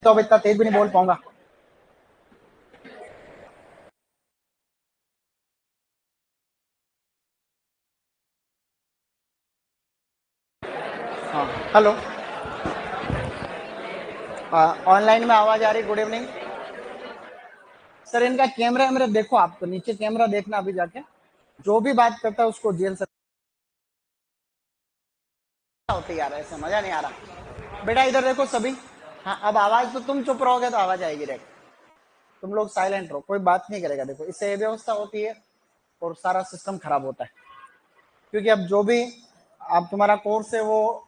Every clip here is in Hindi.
तो अब इतना तेज भी नहीं बोल पाऊंगा। हाँ, हेलो। ऑनलाइन में आवाज आ रही? Good evening sir. इनका कैमरा वैमरा देखो, आप तो नीचे कैमरा देखना अभी जाके। जो भी बात करता है उसको जेल से होती यार, ऐसे मजा नहीं आ रहा। बेटा इधर देखो सभी। हाँ, अब आवाज तो तुम चुप रहोगे तो आवाज आएगी रे। तुम लोग साइलेंट रहो, कोई बात नहीं करेगा। देखो इससे ये व्यवस्था होती है और सारा सिस्टम खराब होता है। क्योंकि अब जो भी अब तुम्हारा कोर्स है वो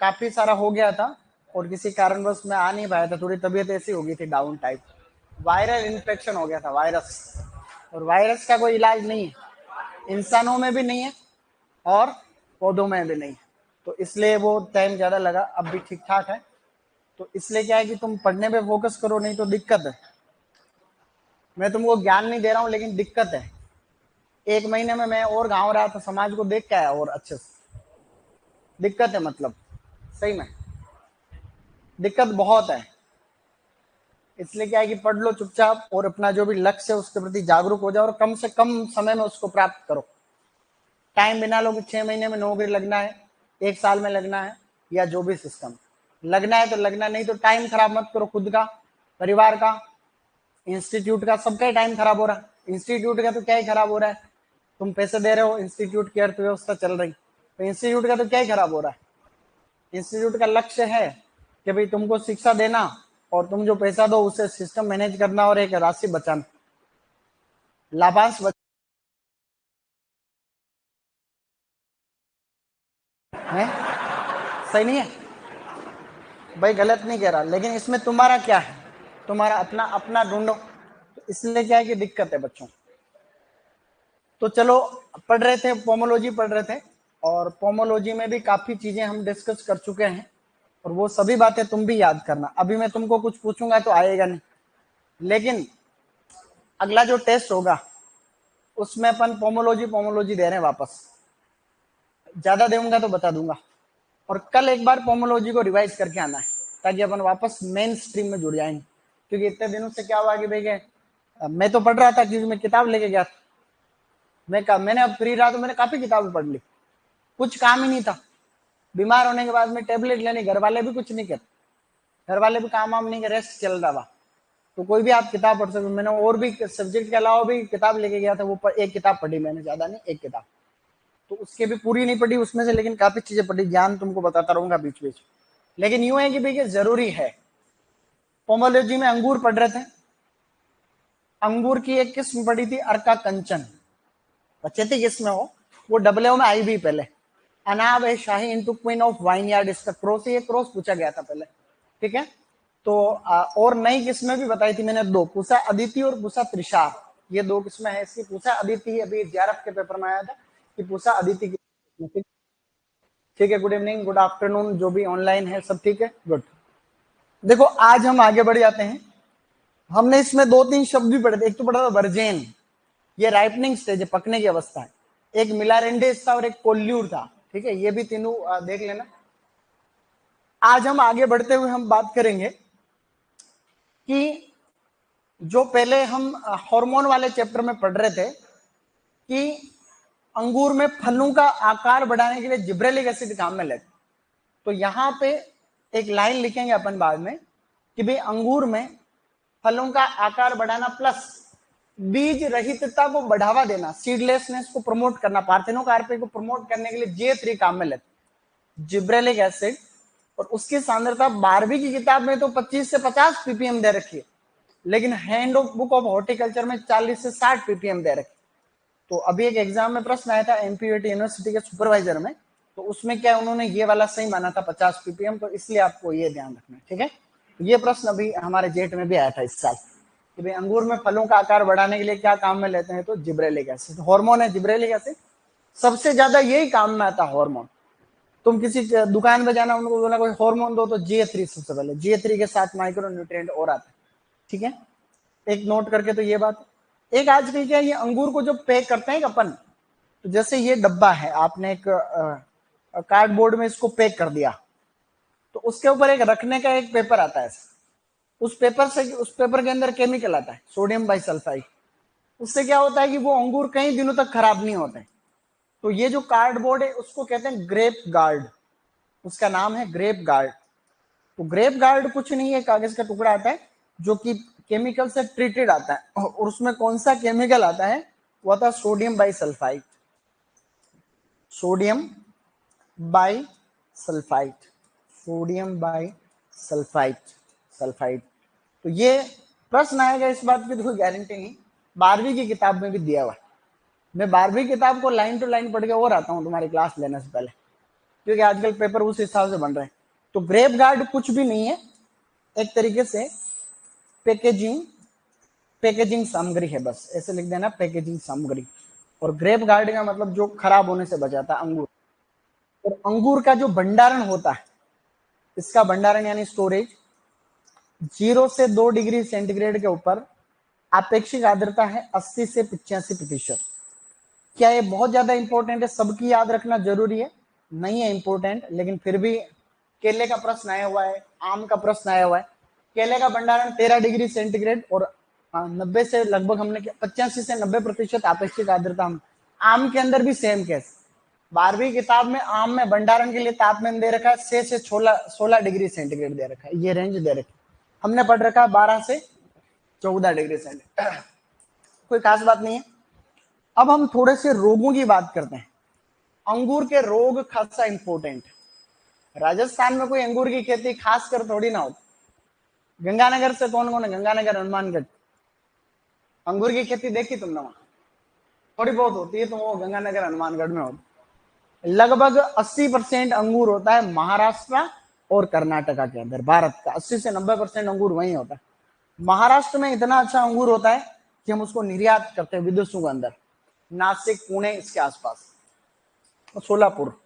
काफी सारा हो गया था और किसी कारणवश मैं आ नहीं पाया था। थोड़ी तबीयत ऐसी हो गई थी, डाउन टाइप। वायरल इन्फेक्शन हो गया था, वायरस। और वायरस का कोई इलाज नहीं है, इंसानों में भी नहीं है और पौधों में भी नहीं है। तो इसलिए वो टाइम ज़्यादा लगा, अब भी ठीक ठाक है। तो इसलिए क्या है कि तुम पढ़ने पे फोकस करो, नहीं तो दिक्कत है। मैं तुमको ज्ञान नहीं दे रहा हूँ, लेकिन दिक्कत है। एक महीने में मैं और गाँव रहा था, समाज को देख के आया और अच्छे से। दिक्कत है मतलब, सही में दिक्कत बहुत है। इसलिए क्या है कि पढ़ लो चुपचाप और अपना जो भी लक्ष्य है उसके प्रति जागरूक हो जाओ और कम से कम समय में उसको प्राप्त करो। टाइम बिना लो कि 6 महीने में नौकरी लगना है, 1 साल में लगना है, या जो भी सिस्टम लगना है तो लगना, नहीं तो टाइम खराब मत करो। खुद का, परिवार का, इंस्टीट्यूट का, सबका ही टाइम खराब हो रहा है। इंस्टीट्यूट का तो क्या ही खराब हो रहा है, तुम पैसे दे रहे हो, इंस्टीट्यूट की अर्थव्यवस्था चल रही, तो इंस्टीट्यूट का तो क्या ही खराब हो रहा है। इंस्टीट्यूट का लक्ष्य है कि भाई तुमको शिक्षा देना और तुम जो पैसा दो उसे सिस्टम मैनेज करना और एक राशि बचाना, लाभांश है। सही नहीं है भाई, गलत नहीं कह रहा, लेकिन इसमें तुम्हारा क्या है, तुम्हारा अपना अपना ढूंढो। तो इसलिए क्या है कि दिक्कत है बच्चों। तो चलो, पढ़ रहे थे, पोमोलॉजी पढ़ रहे थे। और पोमोलॉजी में भी काफी चीजें हम डिस्कस कर चुके हैं और वो सभी बातें तुम भी याद करना। अभी मैं तुमको कुछ पूछूंगा तो आएगा नहीं, लेकिन अगला जो टेस्ट होगा उसमें अपन पोमोलॉजी पोमोलॉजी दे रहे हैं वापस। ज्यादा दूंगा तो बता दूंगा। और कल एक बार पोमोलॉजी को रिवाइज करके आना है, ताकि अपन वापस मेन स्ट्रीम में जुड़ जाएंगे। क्योंकि इतने दिनों से क्या हुआ कि भाई मैं तो पढ़ रहा था क्योंकि मैं किताब लेके गया था। मैंने अब फ्री रहा तो मैंने काफी किताबें पढ़ ली, कुछ काम ही नहीं था। बीमार होने के बाद में टेबलेट लेनी, घर वाले भी कुछ नहीं करते, घर वाले भी काम वाम नहीं कर, रेस्ट चल रहा था। तो कोई भी आप किताब पढ़ सकते हो। मैंने और भी सब्जेक्ट के अलावा भी किताब लेके गया था, वो एक किताब पढ़ी मैंने, ज्यादा नहीं, एक किताब। तो उसके भी पूरी नहीं पढ़ी उसमें से, लेकिन काफी चीजें पढ़ी। ज्ञान तुमको बताता रहूंगा बीच बीच। लेकिन यूं है कि भैया जरूरी है। पोमोलॉजी में अंगूर पढ़ रहे थे। अंगूर की एक किस्म पढ़ी थी, अर्का कंचन। बच्चे थे किसमें हो, वो डब्ल्यू में आई भी पहले। अनाब है शाही into queen of vineyard, इसका क्रॉस, ये क्रॉस पूछा गया था पहले। ठीक है। तो और नई किस्में भी बताई थी मैंने, दो, पूसा अदिति और पूसा त्रिषा। ये दो किस्में हैं इसकी। पूसा अदिति अभी जेआरएफ के पेपर में आया था कि पूसा अदिति की। ठीक है। गुड इवनिंग, गुड आफ्टरनून, जो भी ऑनलाइन है सब ठीक है, गुड। देखो आज हम आगे बढ़ जाते हैं। हमने इसमें दो तीन शब्द भी पढ़े थे। एक तो पढ़ा था वर्जेन, ये राइपनिंग स्टेज है, पकने की अवस्था है। एक मिलारेंडेस था और एक कोल्यूर था। ठीक है, ये भी तीनों देख लेना। आज हम आगे बढ़ते हुए हम बात करेंगे कि जो पहले हम हार्मोन वाले चैप्टर में पढ़ रहे थे कि अंगूर में फलों का आकार बढ़ाने के लिए जिब्रेलिक एसिड काम में लेते। तो यहां पे एक लाइन लिखेंगे अपन बाद में कि भाई अंगूर में फलों का आकार बढ़ाना प्लस बीज रहितता को बढ़ावा देना, सीडलेसनेस को प्रमोट करना, पार्थेनोकार्पे को प्रमोट करने के लिए J3 काम में लेते, जिब्रेलिक एसिड। और उसकी सांद्रता 12वीं की किताब में तो 25 से 50 ppm दे रखी है, लेकिन hand of book of horticulture में 40 से 60 ppm दे रखी। तो अभी एक एग्जाम में प्रश्न आया था एमपीयूटी यूनिवर्सिटी के सुपरवाइजर में, तो उसमें क्या उन्होंने ये वाला सही माना था 50 ppm। तो इसलिए आपको ये ध्यान रखना है। ठीक है, ये प्रश्न अभी हमारे जेट में भी आया था इस साल कि भाई अंगूर में फलों का आकार बढ़ाने के लिए क्या काम में लेते हैं, तो जिब्रेलिक एसिड, हार्मोन है जिब्रेलिक एसिड। सबसे ज्यादा यही काम में आता है हार्मोन। तुम किसी दुकान में जाना, उनको बोला कोई हार्मोन दो, तो J3 सबसे पहले, J3 के साथ माइक्रो न्यूट्रिएंट और आता है। ठीक है, एक नोट करके तो ये बात। एक आजकल क्या, ये अंगूर को जो पैक करते हैं अपन, तो जैसे ये डब्बा है, आपने एक कार्डबोर्ड में इसको पैक कर दिया, तो उसके ऊपर एक रखने का एक पेपर आता है, उस पेपर के अंदर केमिकल आता है सोडियम बाइसल्फाइड। उससे क्या होता है कि वो अंगूर कई दिनों तक खराब नहीं होते। तो ये जो कार्डबोर्ड है उसको कहते हैं ग्रेप गार्ड, उसका नाम है ग्रेप गार्ड। तो ग्रेप गार्ड कुछ नहीं है, कागज का टुकड़ा आता है जो कि केमिकल से ट्रीटेड आता है, और उसमें कौन सा केमिकल आता है, वो आता है sodium bisulphide, sodium by sulphide, sodium by sulphide, sulphide. तो ये प्रश्न आएगा, इस बात की तो कोई गारंटी नहीं, 12वीं की किताब में भी दिया हुआ है। मैं 12वीं किताब को लाइन टू लाइन पढ़ के और आता हूँ तुम्हारी क्लास लेने से पहले, क्योंकि आजकल पेपर उस हिसाब से बन रहे हैं। तो ग्रेप गार्ड कुछ भी नहीं है, एक तरीके से पैकेजिंग पैकेजिंग सामग्री है, बस ऐसे लिख देना पैकेजिंग सामग्री। और ग्रेप गार्ड का मतलब जो खराब होने से बचाता है अंगूर। और अंगूर का जो भंडारण होता है, इसका भंडारण यानी स्टोरेज 0 से 2 डिग्री सेंटीग्रेड के ऊपर, अपेक्षित आर्द्रता है 80 से 85%। क्या ये बहुत ज्यादा इंपॉर्टेंट है, सबकी याद रखना जरूरी है? नहीं है इंपॉर्टेंट, लेकिन फिर भी केले का प्रश्न आया हुआ है, आम का प्रश्न आया हुआ है। केले का भंडारण 13 डिग्री सेंटीग्रेड और 90 से लगभग हमने 85 से 90% अपेक्षित आर्द्रता। हम आम के अंदर भी सेम केस, 12वीं किताब में आम में भंडारण के लिए तापमान दे रखा है 6 से 16 डिग्री सेंटीग्रेड दे रखा है, ये रेंज दे रखी। हमने पढ़ रखा है 12 से 14 डिग्री सेंटीग्रेड, कोई खास बात नहीं है। अब हम थोड़े से रोगों की बात करते हैं। अंगूर के रोग खासा इंपॉर्टेंट। राजस्थान में कोई अंगूर की खेती खास कर थोड़ी ना होती। गंगानगर से कौन कौन है? गंगानगर, हनुमानगढ़, अंगूर की खेती देखी तुमने? वहां थोड़ी बहुत होती है, तो वो गंगानगर हनुमानगढ़ में होती। लगभग 80% अंगूर होता है महाराष्ट्र और कर्नाटका के अंदर। भारत का 80 से 90% अंगूर वहीं होता है। महाराष्ट्र में इतना अच्छा अंगूर होता है कि हम उसको निर्यात करते हैं विदेशों के अंदर, नासिक, पुणे, इसके आसपास, सोलापुर।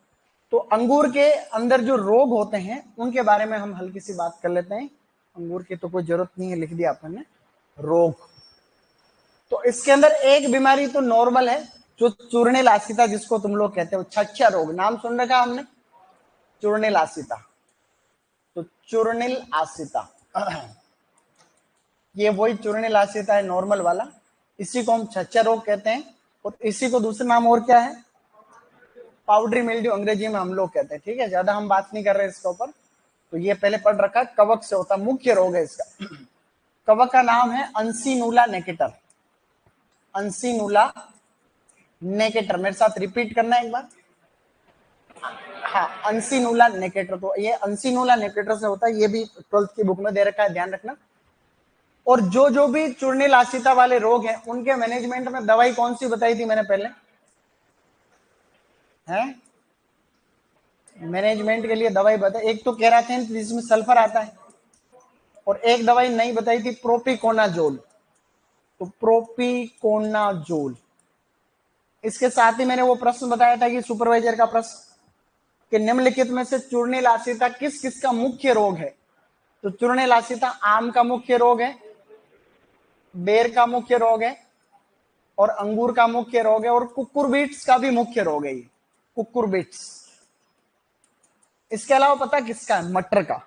तो अंगूर के अंदर जो रोग होते हैं उनके बारे में हम हल्की सी बात कर लेते हैं। अंगूर की तो कोई जरूरत नहीं है, लिख दिया अपन ने रोग। तो इसके अंदर एक बीमारी तो नॉर्मल है, जो चूर्णिल आसिता जिसको तुम लोग कहते हो, छच्छा रोग, नाम सुन रखा हमने, चूर्णिल आसिता। तो चूर्णिल आसिता ये वही चूर्णिल आसिता है नॉर्मल वाला, इसी को हम छच्छा रोग कहते हैं। और इसी को दूसरा नाम और क्या है? पाउडरी मिल्ड्यू अंग्रेजी में हम लोग कहते हैं। ठीक है, ज्यादा हम बात नहीं कर रहे इसके ऊपर। तो ये पहले पढ़ रखा है, कवक से होता, मुख्य रोग है इसका। कवक का नाम है अंसिनुला नेकेटर, अंसिनुला नेकेटर। मेरे साथ रिपीट करना है एक बार। हाँ, अंसिनुला नेकेटर। तो ये अंसिनुला नेकेटर से होता है, ये भी 12th की बुक में दे रखा है, ध्यान रखना। और जो भी चूर्णिल आसिता वाले रोग हैं उनके मैनेजमेंट में दवाई कौन सी बताई थी मैंने पहले? है मैनेजमेंट के लिए दवाई बताई, एक तो केराथिन जिसमें सल्फर आता है, और एक दवाई नहीं बताई थी प्रोपिकोनाजोल। तो प्रोपिकोनाजोल। इसके साथ ही मैंने वो प्रश्न बताया था कि सुपरवाइजर का प्रश्न, कि निम्नलिखित में से चूर्णिल आसिता किस किस का मुख्य रोग है? तो चूर्णिल आसिता आम का मुख्य रोग है, बेर का मुख्य रोग है, और अंगूर का मुख्य रोग है, और कुकुरबिट्स का भी मुख्य रोग है ये, कुकुरबिट्स। इसके अलावा पता किसका है? मटर का।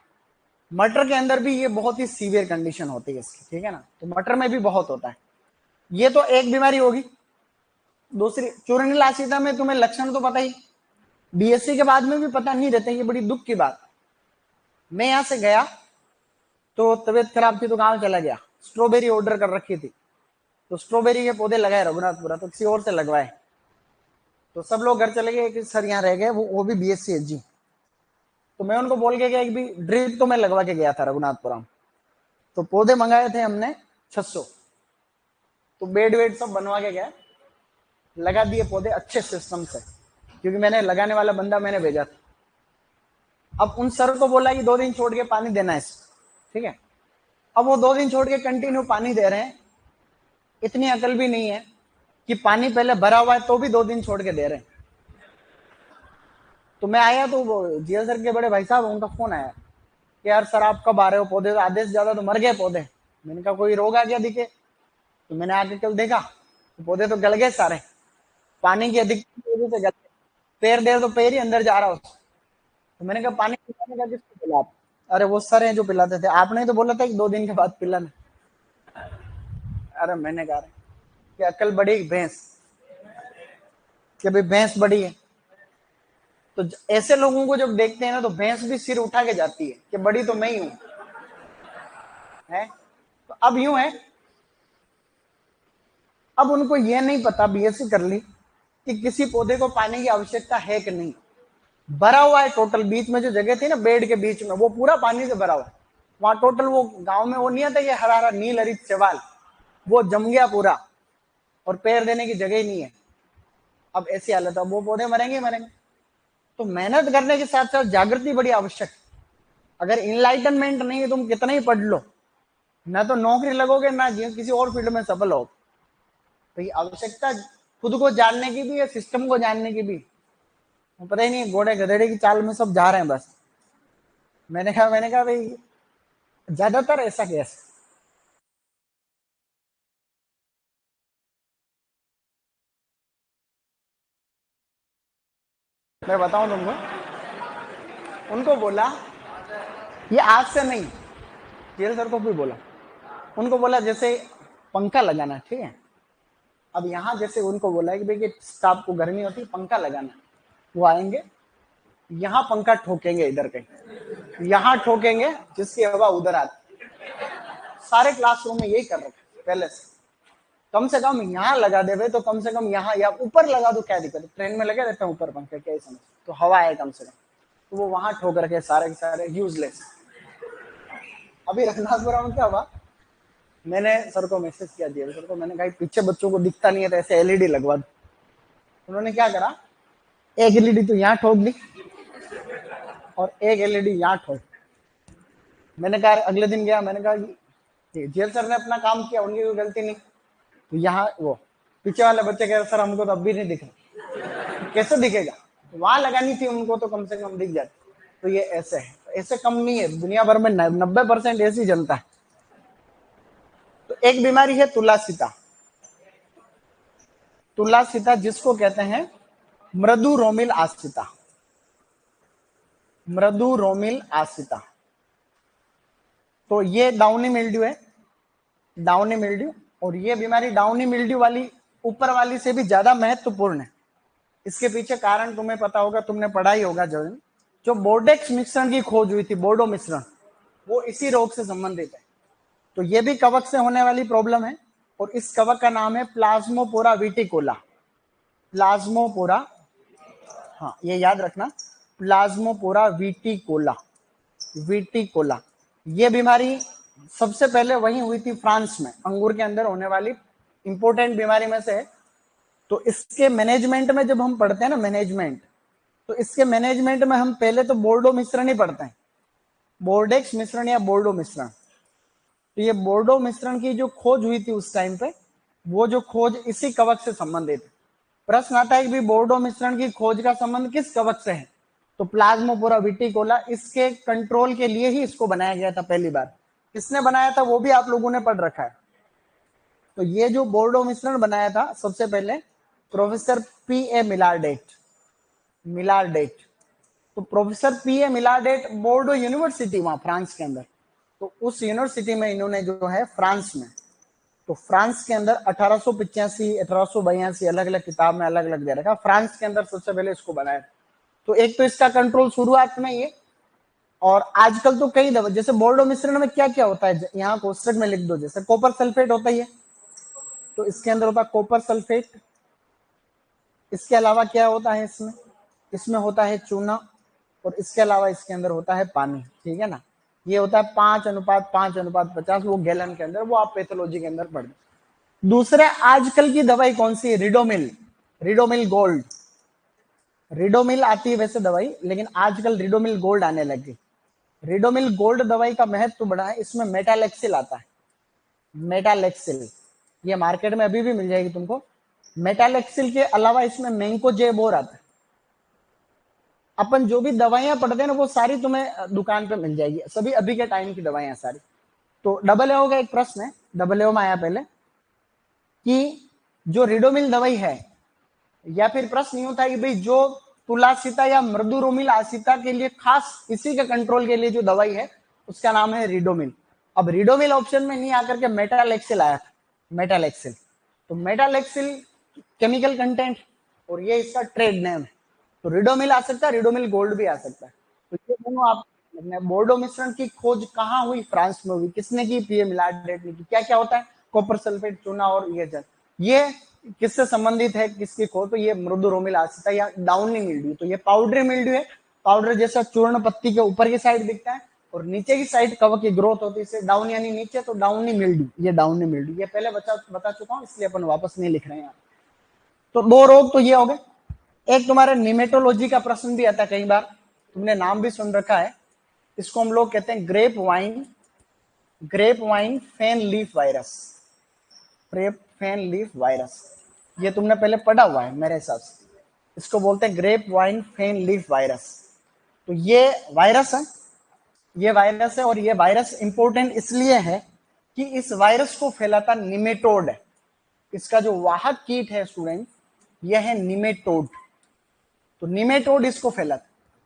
मटर के अंदर भी ये बहुत ही सीवियर कंडीशन होती है इसकी, ठीक है ना। तो मटर में भी बहुत होता है। ये तो एक बीमारी होगी। दूसरी, चूर्णिल आसिता में तुम्हें लक्षण तो पता ही, बीएससी के बाद में भी पता नहीं रहते, ये बड़ी दुख की बात। मैं यहां से गया तो तबीयत खराब थी तो गांव चला गया, स्ट्रॉबेरी ऑर्डर कर रखी थी, तो स्ट्रॉबेरी के पौधे लगाए रघुनाथपुरा, तो किसी और से लगवाए। तो सब लोग घर चले गए कि सर यहाँ रह गए, वो भी बीएससी है जी। तो मैं उनको बोल के गया कि भी ड्रिप तो मैं लगवा के गया था रघुनाथपुरा। तो पौधे मंगाए थे हमने 600, तो बेड वेड सब बनवा के गया, लगा दिए पौधे अच्छे सिस्टम से, क्योंकि मैंने लगाने वाला बंदा मैंने भेजा था। अब उन सर को बोला कि 2 दिन छोड़ के पानी देना है, ठीक है। अब वो 2 दिन छोड़ के कंटिन्यू पानी दे रहे हैं। इतनी अकल भी नहीं है कि पानी पहले भरा हुआ है तो भी 2 दिन छोड़ के दे रहे हैं। तो मैं आया तो जीएल सर के बड़े भाई साहब, उनका फोन आया कि यार सर आप कब आ रहे हो, पौधे तो आधे से ज्यादा तो मर गए पौधे। मैंने कहा कोई रोग आ गया दिखे? तो मैंने आके कल देखा तो पौधे तो गल गए सारे, पानी की अधिकता की वजह से गल गए। पैर दे तो पैर ही अंदर जा रहा हो। तो मैंने कहा पानी पिलाने का किसको बोला आप? अरे वो सर हैं जो पिलाते थे, आपने ही तो बोला था कि 2 दिन के बाद पिलाना। अरे मैंने कहा कि अकल बड़ी भैंस, कि भाई भैंस बड़ी है। तो ऐसे लोगों को जब देखते हैं ना तो भैंस भी सिर उठा के जाती है कि बड़ी तो मैं ही हूं, है। तो अब यूं है, अब उनको यह नहीं पता, बीएससी कर ली, कि किसी पौधे को पानी की आवश्यकता है कि नहीं। भरा हुआ है टोटल, बीच में जो जगह थी ना बेड के बीच में, वो पूरा पानी से भरा हुआ है। वहां टोटल, वो गांव में वो नहीं आता, ये हरा हरा नील हरित शैवाल, वो जम गया पूरा, और पैर देने की जगह ही नहीं है। अब ऐसी हालत है, वो पौधे मरेंगे मरेंगे। तो मेहनत करने के साथ साथ जागृति बड़ी आवश्यक है। अगर इनलाइटनमेंट नहीं है, तुम कितना ही पढ़ लो, ना तो नौकरी लगोगे, ना किसी और फील्ड में सफल हो। तो ये आवश्यकता खुद को जानने की भी है, सिस्टम को जानने की भी। पता ही नहीं, घोड़े गधेड़े की चाल में सब जा रहे हैं बस। मैंने कहा भाई ज्यादातर ऐसा कैसे। मैं बताऊं तुमको, उनको बोला, ये आज से नहीं, जेल सर को भी बोला, उनको बोला जैसे पंखा लगाना, ठीक है। अब यहाँ जैसे उनको बोला है कि भाई स्टाफ को गर्मी होती है, पंखा लगाना, वो आएंगे, यहाँ पंखा ठोकेंगे, इधर कहीं यहाँ ठोकेंगे, जिसकी हवा उधर आती। सारे क्लासरूम में यही कर रखे पहले से कम यहाँ लगा दे भाई, तो कम से कम यहाँ या ऊपर लगा दो, क्या दिक्कत है, ट्रेन में लगे रहते हैं ऊपर पंखे, क्या समझ, तो हवा है कम से कम। तो वो वहां ठोक रखे सारे के सारे यूजलेस। अभी रघुनाथपुरा में क्या हुआ, मैंने सर को मैसेज किया, दिया सर को, मैंने कहा पीछे बच्चों को दिखता नहीं है तो ऐसे एलईडी लगवा दो। उन्होंने क्या करा, एक एलईडी तो यहाँ ठोक दी और एक एलईडी यहाँ ठोक। मैंने कहा, अगले दिन गया, मैंने कहा जेल सर ने अपना काम किया, उनकी कोई गलती नहीं। तो यहाँ वो पीछे वाले बच्चे कह रहे सर हमको तो अब भी नहीं दिख रहा। कैसे दिखेगा, वहां लगानी थी उनको, तो कम से कम दिख जाती। तो ये ऐसे है, ऐसे कम नहीं है, दुनिया भर में 90% ऐसी जनता है। तो एक बीमारी है तुलासिता, तुलासिता जिसको कहते हैं मृदु रोमिल आसिता, मृदु रोमिल आसिता। तो ये डाउनी मिल्ड्यू है, डाउनी मिल्ड्यू। और ये बीमारी डाउनी मिल्ड्यू वाली ऊपर वाली से भी ज्यादा महत्वपूर्ण है। इसके पीछे कारण तुम्हें पता होगा, तुमने पढ़ा ही होगा। जो बोर्डेक्स मिश्रण की खोज हुई थी, बोर्डो मिश्रण, वो इसी रोग से संबंधित है। तो ये भी कवक से होने वाली प्रॉब्लम है, और इस कवक का नाम है प्लाज्मोपोरा विटिकोला। प्लाज्मोपोरा, हाँ ये याद रखना, प्लाज्मोपोरा विटिकोला, विटिकोला। ये बीमारी सबसे पहले वहीं हुई थी फ्रांस में, अंगूर के अंदर होने वाली इंपॉर्टेंट बीमारी में से है। तो इसके मैनेजमेंट में जब हम पढ़ते हैं ना, मैनेजमेंट, तो इसके मैनेजमेंट में हम पहले तो बोर्डो मिश्रण ही पढ़ते हैं, बोर्डेक्स मिश्रण या बोर्डो मिश्रण। तो ये बोर्डो मिश्रण की जो खोज हुई थी उस टाइम पे, वो जो खोज इसी कवक से संबंधित है। प्रश्न आता है कि बोर्डो मिश्रण की खोज का संबंध किस कवक से है, तो प्लाज्मोपोरा विटिकोला। इसके कंट्रोल के लिए ही इसको बनाया गया था पहली बार। किसने बनाया था वो भी आप लोगों ने पढ़ रखा है। तो ये जो बोर्डो मिश्रण बनाया था सबसे पहले प्रोफेसर पी ए मिलार्डेट, मिलार्डेट। तो प्रोफेसर पी ए मिलार्डेट बोर्डो यूनिवर्सिटी वहां फ्रांस के अंदर, तो उस यूनिवर्सिटी में इन्होंने जो है फ्रांस में, तो फ्रांस के अंदर 1885 1882 अलग अलग किताब में अलग अलग दे रखा, फ्रांस के अंदर सबसे पहले इसको बनाया। तो एक तो इसका कंट्रोल शुरुआत में ये, और आजकल तो कई दवा, जैसे बोर्डो मिश्रण में क्या क्या होता है, यहाँ कोष्टक में लिख दो, जैसे कॉपर सल्फेट होता है, तो इसके अंदर होता है कॉपर सल्फेट। इसके अलावा क्या होता है इसमें, इसमें होता है चूना, और इसके अलावा इसके अंदर होता है पानी, ठीक है ना। ये होता है 5:5:50, वो गैलन के अंदर, वो आप पैथोलॉजी के अंदर पढ़। दूसरे आजकल की दवाई कौन सी है, रिडोमिल, रिडोमिल गोल्ड। रिडोमिल आती है वैसे दवाई, लेकिन आजकल रिडोमिल गोल्ड आने लगी। रिडोमिल गोल्ड दवाई का महत्व बड़ा है, इसमें मेटालेक्सिल आता है, मेटालेक्सिल। ये मार्केट में अभी भी मिल जाएगी तुमको। मेटालेक्सिल के अलावा इसमें मैंकोजेब आता है। अपन जो भी दवाइयां पढ़ते हैं ना, वो सारी तुम्हें दुकान पे मिल जाएगी, सभी अभी के टाइम की दवाइयां सारी। तो डबल एओ का एक प्रश्न है, डबल एओ में आया पहले, कि जो रिडोमिल दवाई है, या फिर प्रश्न यूं था कि भाई जो तुलासिता या मृदुरोमिल आसिता के लिए खास इसी के कंट्रोल के लिए जो दवाई है उसका नाम है रिडोमिल। अब रिडोमिल ऑप्शन में नहीं आकर के मेटालेक्सिल आया था, मेटालेक्सिल। तो मेटालेक्सिल केमिकल कंटेंट और ये इसका ट्रेड नेम है। तो रिडोमिल आ सकता है, रिडोमिल गोल्ड भी आ सकता है। तो ये दोनों आप, बोर्डो मिश्रण की खोज कहाँ हुई? फ्रांस में हुई। किसने की? पीए मिलाडेट ने की। क्या क्या होता है? कॉपर सल्फेट, चूना और ये जल। ये किससे संबंधित है? किसकी खोज? तो ये मृदुरोमिल आसिता या डाउनी मिल्ड्यू। तो ये पाउडरी मिल्ड्यू है, पाउडर जैसा चूर्ण पत्ती के ऊपर की साइड दिखता है और नीचे की साइड कवक की ग्रोथ होती है, इसे डाउन यानी नीचे, तो डाउनी मिल्ड्यू, ये डाउनी मिल्ड्यू। ये पहले बता चुका हूं, इसलिए अपन वापस नहीं लिख रहे हैं। तो दो रोग तो ये हो गए। एक तुम्हारे निमेटोलॉजी का प्रश्न भी आता है कई बार, तुमने नाम भी सुन रखा है, इसको हम लोग कहते हैं ग्रेप वाइन फेन लीफ वायरस। ग्रेप फेन लीफ वायरस, ये तुमने पहले पढ़ा हुआ है मेरे हिसाब से। इसको बोलते हैं ग्रेप वाइन फेन लीफ वायरस। तो ये वायरस है, ये वायरस है, और ये वायरस इंपॉर्टेंट इसलिए है कि इस वायरस को फैलाता निमेटोड है। इसका जो वाहक कीट है स्टूडेंट, यह है निमेटोड। तो निमेटोड इसको फैलाता,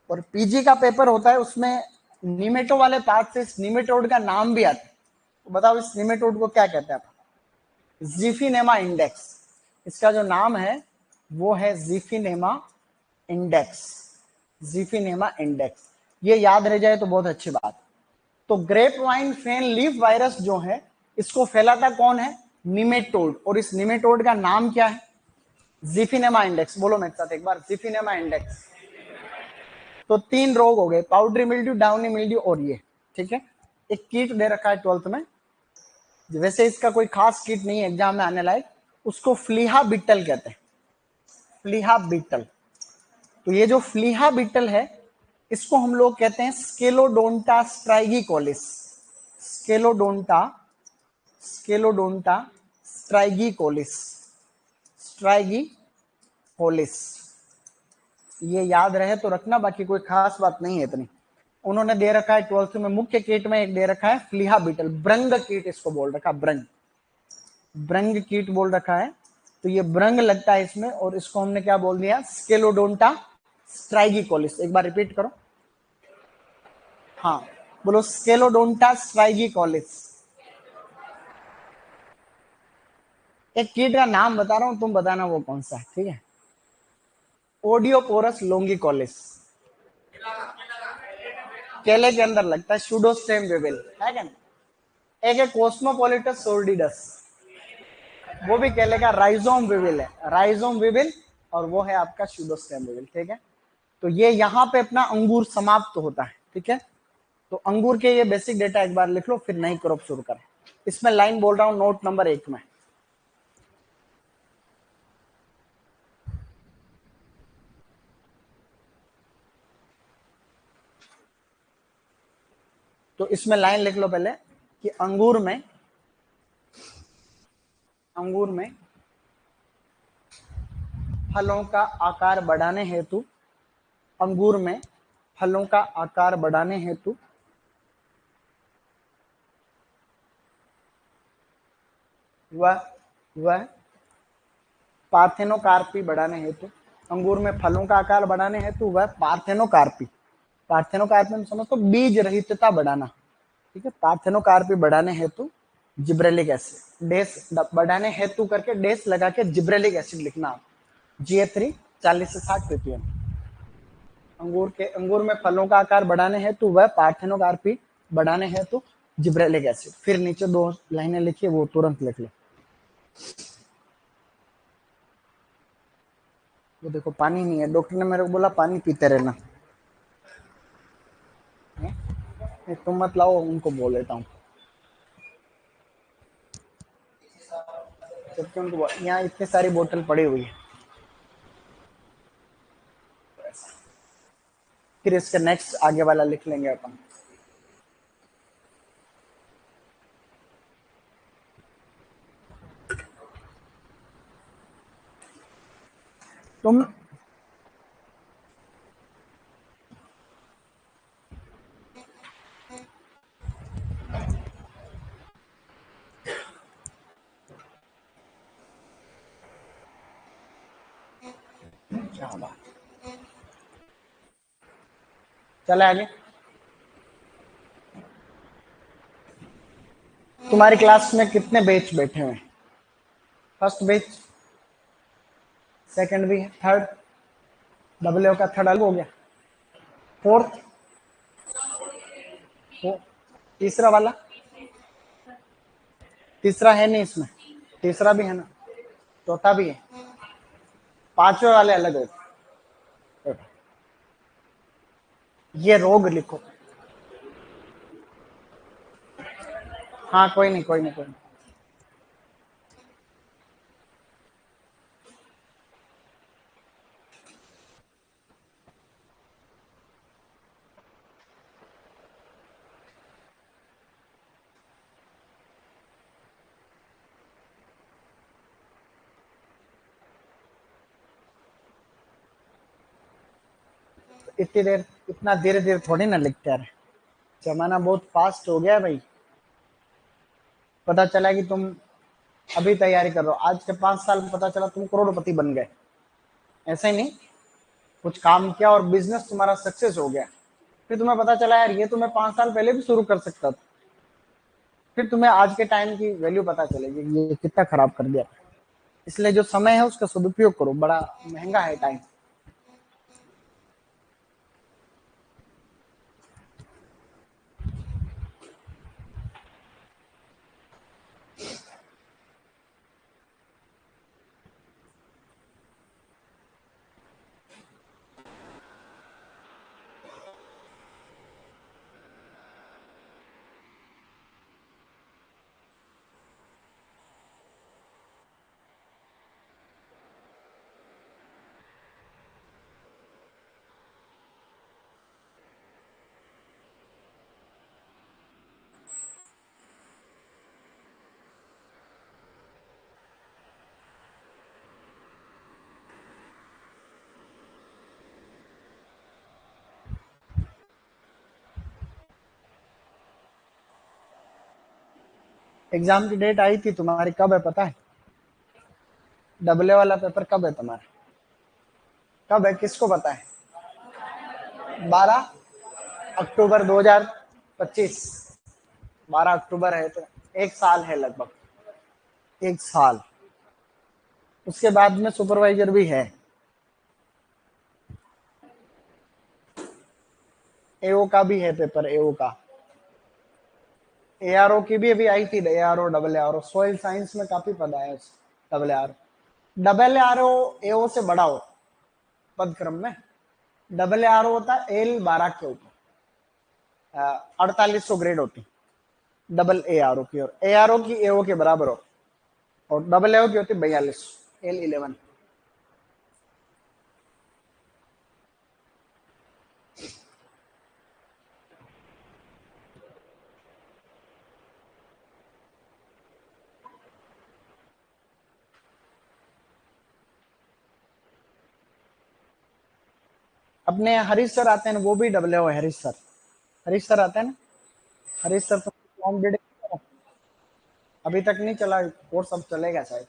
और पीजी का पेपर होता है उसमें निमेटो वाले पार्ट से इस निमेटोड का नाम भी आता है। तो बताओ इस निमेटोड को क्या कहते हैं आप? जीफिनेमा इंडेक्स। इसका जो नाम है वो है जीफिनेमा इंडेक्स। जीफिनेमा इंडेक्स, ये याद रह जाए तो बहुत अच्छी बात। तो ग्रेप वाइन फेन लीफ वायरस जो है, इसको फैलाता कौन है? निमेटोड। और इस निमेटोड का नाम क्या है? जीफिनेमा इंडेक्स। बोलो मेरे साथ एक बार, जीफिनेमा इंडेक्स। तो तीन रोग हो गए, पाउडरी मिल्ड्यू, डाउनी मिल्ड्यू और ये। ठीक है, एक कीट दे रखा है 12th में, वैसे इसका कोई खास कीट नहीं है एग्जाम में आने लायक, उसको फ्लीहा बिटल कहते हैं। फ्लीहा बिटल। तो ये जो फ्लीहा बिटल है, इसको हम लोग कहते हैं स्केलोडोंटा स्ट्राइगिकोलिस। स्केलोडोंटा स्केलोडोंटा स्ट्राइगिकोलिस। स्ट्राइगिकोलिस, ये याद रहे तो रखना, बाकी कोई खास बात नहीं है इतनी। उन्होंने दे रखा है 12th में, मुख्य कीट में एक दे रखा है फ्लीहा बीटल, ब्रंग कीट इसको बोल रखा, ब्रंग, ब्रंग कीट बोल रखा है। तो ये ब्रंग लगता है इसमें, और इसको हमने क्या बोल दिया? स्केलोडोंटा स्ट्राइगिकोलिस। एक बार रिपीट करो, हाँ बोलो, स्केलोडोंटा स्ट्राइगिकोलिस। एक कीट का नाम बता रहा हूं, तुम बताना वो कौन सा है, ठीक है? ओडियोपोरस लोंगिकोलिस, केले के अंदर लगता है, शूडोस्टेम विविल है क्या? एक है कोस्मोपोलिटस सोर्डिडस, वो भी केले का राइजोम विविल है, राइजोम विविल, और वो है आपका शूडोस्टेम विविल। ठीक है, तो ये यहाँ पे अपना अंगूर समाप्त होता है। ठीक है, तो अंगूर के ये बेसिक डेटा एक बार लिख लो, फिर नई क्रॉप शुरू करें। इसमें लाइन बोल रहा हूं नोट नंबर 1 में। तो इसमें लाइन लिख लो पहले कि अंगूर में फलों का आकार बढ़ाने हेतु, अंगूर में फलों का आकार बढ़ाने हेतु वह पार्थेनोकार्पी बढ़ाने हेतु, अंगूर में फलों का आकार बढ़ाने हेतु वह पार्थेनोकार्पी, पार्थेनोकार्पी में समझ तो बीज रहितता बढ़ाना। ठीक है, पार्थेनोकार्पी बढ़ाने हेतु जिब्रेलिक एसिड, डेस बढ़ाने हेतु करके डेस लगा के जिब्रेलिक एसिड लिखना, GA3 40 से 60 ppm। अंगूर में फलों का आकार बढ़ाने हेतु वह पार्थेनोकार्पी बढ़ाने हेतु जिब्रेलिक एसिड। फिर नीचे 2 लाइनें लिखिए, वो तुरंत लिख लो। वो देखो पानी नहीं है, डॉक्टर ने मेरे को बोला पानी पीते रहना। तुम मत लाओ, उनको बोल देता हूँ, जबकि उनको यहाँ इतनी सारी बोतल पड़ी हुई है। फिर इसके नेक्स्ट आगे वाला लिख लेंगे अपन। तुम क्या बात, चले आगे। तुम्हारी क्लास में कितने बैच बैठे हुए हैं? फर्स्ट बैच, सेकंड भी है, थर्ड, डब्ल्यू का थर्ड अलग हो गया, फोर्थ, तीसरा वाला, तीसरा है नहीं इसमें, तीसरा भी है ना, चौथा भी है, पांचवे वाले अलग हो। ये रोग लिखो। हाँ कोई नहीं कोई नहीं कोई नहीं। इतनी देर, इतना धीरे धीरे थोड़ी ना लिखते रहे, जमाना बहुत फास्ट हो गया है भाई। पता चला कि तुम अभी तैयारी कर रहे हो, आज के 5 साल में पता चला तुम करोड़पति बन गए, ऐसे ही नहीं, कुछ काम किया और बिजनेस तुम्हारा सक्सेस हो गया, फिर तुम्हें पता चला यार ये तो मैं 5 साल पहले भी शुरू कर सकता था, फिर तुम्हें आज के टाइम की वैल्यू पता चलेगी ये कितना खराब कर दिया। इसलिए जो समय है उसका सदुपयोग करो, बड़ा महंगा है टाइम। एग्जाम की डेट आई थी तुम्हारी, कब है पता है? डब्ल्यू वाला पेपर कब है तुम्हारा? कब है किसको पता है? 12 अक्टूबर 2025। 12 अक्टूबर है तो 1 साल है लगभग, 1 साल। उसके बाद में सुपरवाइजर भी है, एओ का भी है पेपर, एओ का, एआरओ की भी अभी आई थी, ARO double RO, soil science में काफी पद आया डबल आर, डबल आरओ एओ से बड़ा हो पद क्रम में, डबल आरओ होता है L12 के ऊपर, 4800 ग्रेड होती डबल एआरओ की, और एआरओ की एओ के बराबर हो, और डबल एओ की होती 42, L11। अपने हरीश सर आते हैं ना, वो भी डबल एओ है, हरीश सर, हरीश सर आते हैं ना, हरीश सर तो फॉर्म बिडिंग अभी तक नहीं चला, कोर्स अब चलेगा शायद,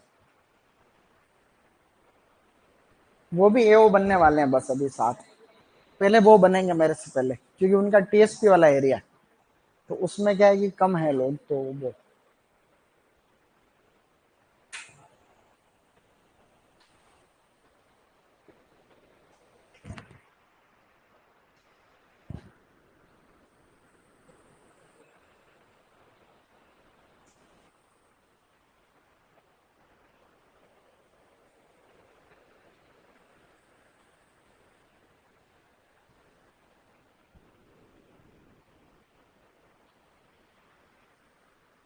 वो भी एओ बनने वाले हैं बस अभी साथ, पहले वो बनेंगे मेरे से पहले, क्योंकि उनका टीएसपी वाला एरिया, तो उसमें क्या है कि कम है लोग, तो वो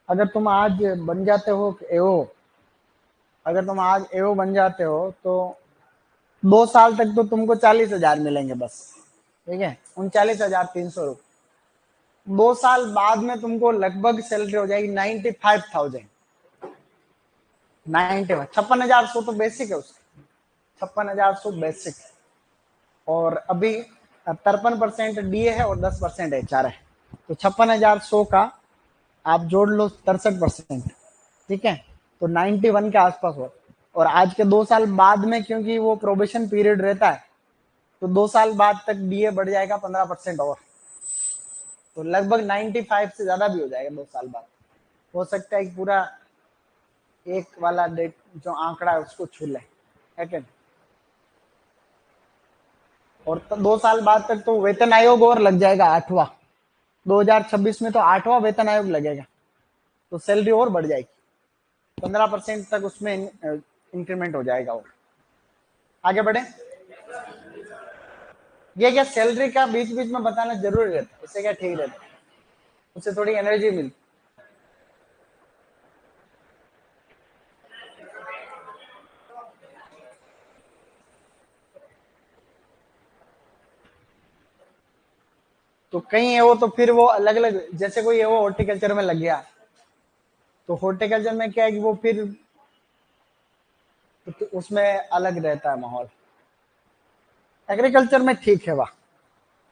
अगर तुम आज बन जाते हो एओ, अगर तुम आज एओ बन जाते हो तो 2 साल तक तो तुमको 40,000 मिलेंगे बस, ठीक है, 39,300 रुपये। 2 साल बाद में तुमको लगभग सैलरी हो जाएगी 95,000, 56,100 तो बेसिक है उसका, 56,100 बेसिक, और अभी 53% डीए है और 10% एचआर है, तो 56,100 का आप जोड़ लो 63%, ठीक है, तो 91 के आसपास हो। और आज के 2 साल बाद में क्योंकि वो प्रोबेशन पीरियड रहता है, तो 2 साल बाद तक डीए बढ़ जाएगा 15% और, तो लगभग 95 से ज्यादा भी हो जाएगा 2 साल बाद। हो सकता है कि पूरा एक वाला डेट जो आंकड़ा है उसको छू ले, है क्या? और 2 साल बाद तक तो वेतन आयोग और लग जाएगा 8वां। 2026 में तो 8वां वेतन आयोग लगेगा, तो सैलरी और बढ़ जाएगी, 15% तक उसमें इंक्रीमेंट हो जाएगा। और आगे बढ़े। ये क्या सैलरी का बीच बीच में बताना जरूरी रहता है, इससे क्या ठीक रहता है, उससे थोड़ी एनर्जी मिलती। तो कहीं है वो, तो फिर वो अलग अलग, जैसे कोई है वो हॉर्टिकल्चर में लग गया, तो हॉर्टिकल्चर में क्या है कि वो फिर तो उसमें अलग रहता है माहौल। एग्रीकल्चर में ठीक है, वाह।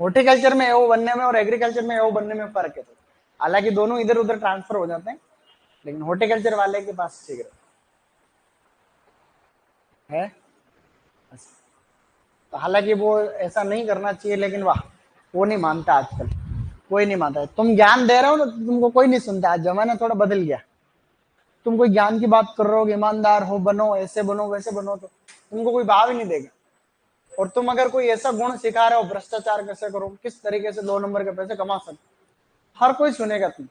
हॉर्टिकल्चर में एओ बनने में और एग्रीकल्चर में एओ बनने में फर्क है, तो हालांकि दोनों इधर उधर ट्रांसफर हो जाते हैं, लेकिन हॉर्टिकल्चर वाले के पास ठीक है। तो हालांकि वो ऐसा नहीं करना चाहिए, लेकिन वाह, वो नहीं मानता आजकल, कोई नहीं मानता है। तुम ज्ञान दे रहे हो ना, तो तुमको कोई नहीं सुनता। आज जमाना थोड़ा बदल गया। तुम कोई ज्ञान की बात कर रहे हो, ईमानदार हो, बनो, ऐसे बनो, वैसे बनो, तो तुमको कोई भाव ही नहीं देगा। और तुम अगर कोई ऐसा गुण सिखा रहे हो, भ्रष्टाचार कैसे करो, किस तरीके से 2 नंबर के पैसे कमा सकते, हर कोई सुनेगा तुम।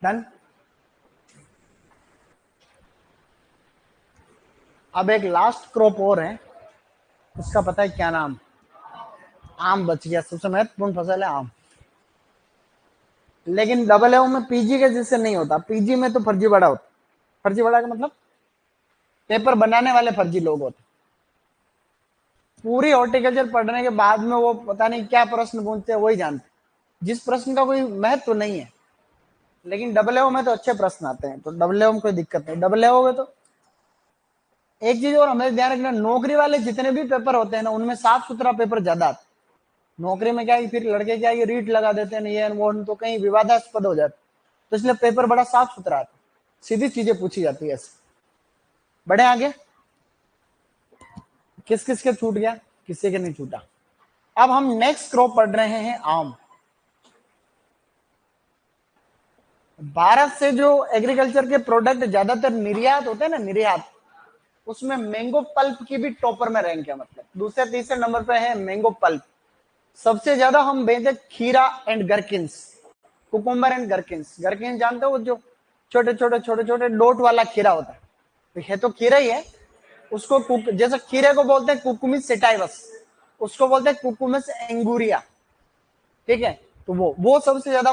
डन। अब एक लास्ट क्रॉप और है, उसका पता है क्या नाम? आम बच गया, सबसे महत्वपूर्ण फसल है आम। लेकिन डबल एओ में पीजी के जिससे नहीं होता, पीजी में तो फर्जी बड़ा होता। फर्जी बड़ा का मतलब पेपर बनाने वाले फर्जी लोग होते। पूरी हॉर्टिकल्चर पढ़ने के बाद में वो पता नहीं क्या प्रश्न पूछते हैं, वही जानते, जिस प्रश्न का कोई महत्व नहीं है। लेकिन डबल एओ में तो अच्छे प्रश्न आते हैं, तो डबल एओ में कोई दिक्कत नहीं। डबल एओ में तो एक चीज और हमें ध्यान रखना, नौकरी वाले जितने भी पेपर होते हैं ना, उनमें साफ सुथरा पेपर ज्यादा आता है। नौकरी में क्या है, फिर लड़के क्या है, रीट लगा देते हैं, ये वो, तो कहीं विवादास्पद हो जाता, तो इसलिए पेपर बड़ा साफ सुथरा आता है, सीधी चीजें पूछी जाती है ऐसे। बढ़े आगे। किस किस के छूट गया? किसी के नहीं छूटा। अब हम नेक्स्ट क्रॉप पढ़ रहे हैं आम। भारत से जो एग्रीकल्चर के प्रोडक्ट ज्यादातर निर्यात होते हैं ना, निर्यात, उसमें मैंगो पल्प की भी टॉपर में रैंक है। मतलब दूसरे तीसरे नंबर पे है मैंगो पल्प। सबसे ज्यादा हम बेचते खीरा एंड गरकिन्स, कुकुम्बर एंड गरकिन्स। गरकिन्स जानते हो, जो छोटे छोटे छोटे छोटे डोट वाला खीरा होता है, तो ये तो खीरा ही है। उसको जैसे खीरे को बोलते हैं कुकुमिस सेटाइवस, उसको बोलते हैं कुकुमिस एंगुरिया। ठीक है, तो वो सबसे ज्यादा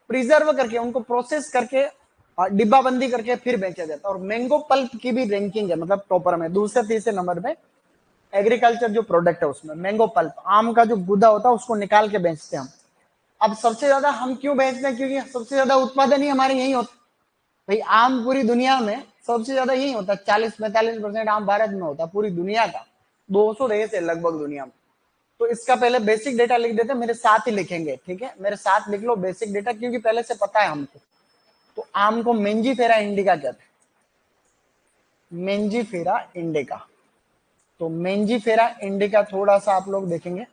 प्रिजर्व करके, उनको प्रोसेस करके, डिब्बा बंदी करके फिर बेचा जाता है। और मैंगो पल्प की भी रैंकिंग है, मतलब टॉपर में, दूसरे तीसरे नंबर में एग्रीकल्चर जो प्रोडक्ट है उसमें मैंगो पल्प, आम का जो गुदा होता है उसको निकाल के बेचते हैं हम। अब सबसे ज्यादा हम क्यों बेचते हैं? क्योंकि सबसे ज्यादा उत्पादन ही हमारे यही होता है। भाई आम पूरी दुनिया में सबसे ज्यादा यही होता है, 40-45% आम भारत में होता है पूरी दुनिया का। 200 देश है लगभग दुनिया में। तो इसका पहले बेसिक डेटा लिख देते हैं, मेरे साथ ही लिखेंगे, ठीक है? मेरे साथ लिख लो बेसिक डेटा, क्योंकि पहले से पता है हमको। तो आम को मेंजीफेरा इंडिका कहते हैं, मेंजीफेरा इंडिका। तो मेंजीफेरा इंडिका थोड़ा सा आप लोग देखेंगे,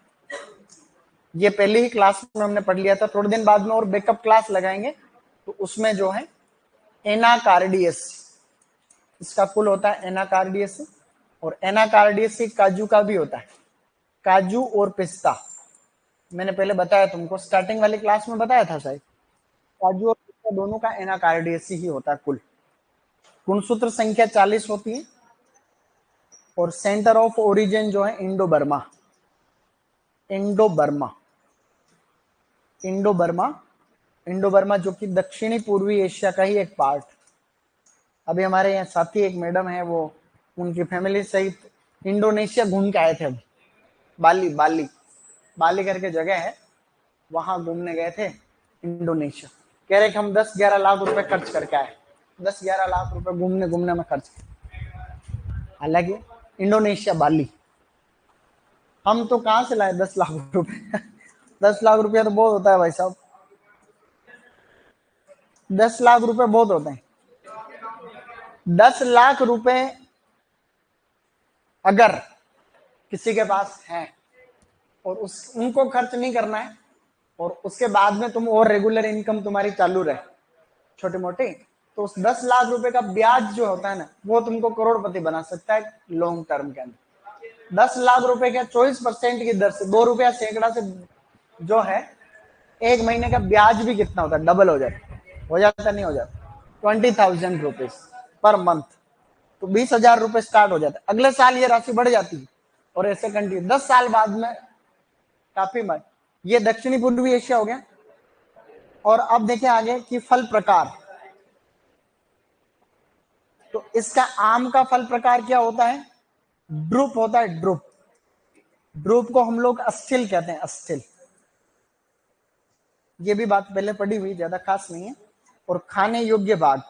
ये पहले ही क्लास में हमने पढ़ लिया था, थोड़े दिन बाद में और बैकअप क्लास लगाएंगे। तो उसमें जो है एनाकार्डियस, इसका कुल होता है एनाकार्डियस। और एनाकार्डियसी काजू का भी होता है, काजू और पिस्ता। मैंने पहले बताया तुमको, स्टार्टिंग वाली क्लास में बताया था शायद, काजू और पिस्ता दोनों का एनाकार्डियसी ही होता है कुल। गुणसूत्र संख्या 40 होती है और सेंटर ऑफ ओरिजिन जो है Indo Burma, Indo Burma, Indo Burma, Indo Burma जो कि दक्षिणी पूर्वी एशिया का ही एक पार्ट। अभी हमारे यहाँ साथी एक मैडम है, वो उनकी फैमिली सहित इंडोनेशिया घूम के आए थे अभी, बाली, बाली, बाली करके जगह है, वहां घूमने गए थे इंडोनेशिया। कह रहे कि हम 10-11 लाख रुपए खर्च करके आए, 10-11 लाख रुपए घूमने घूमने में खर्च किए, हालांकि इंडोनेशिया, बाली। हम तो कहां से लाए 10 लाख रुपए 10 लाख रुपया तो बहुत होता है भाई साहब, 10 लाख रुपए बहुत होते हैं। 10 लाख रुपए अगर किसी के पास है और उनको खर्च नहीं करना है, और उसके बाद में तुम और रेगुलर इनकम तुम्हारी चालू रहे छोटी मोटी, तो उस 10 लाख रुपए का ब्याज जो होता है ना, वो तुमको करोड़पति बना सकता है लॉन्ग टर्म के अंदर। 10 लाख रुपए का 24% की दर से 2 रुपया सैकड़ा से जो है, एक महीने का ब्याज भी कितना होता है, डबल हो जाता, हो जाता नहीं हो जाता, 20,000 रुपीज पर मंथ। तो 20,000 रुपए स्टार्ट हो जाता है, अगले साल ये राशि बढ़ जाती है और ऐसे कंटिन्यू 10 साल बाद में काफी मत। ये दक्षिणी पूर्वी एशिया हो गया। और अब देखें आगे कि फल प्रकार, तो इसका आम का फल प्रकार क्या होता है, ड्रुप होता है, ड्रुप। ड्रुप को हम लोग अस्थिल कहते हैं, अस्थिल। ये भी बात पहले पढ़ी हुई, ज्यादा खास नहीं है। और खाने योग्य भाग,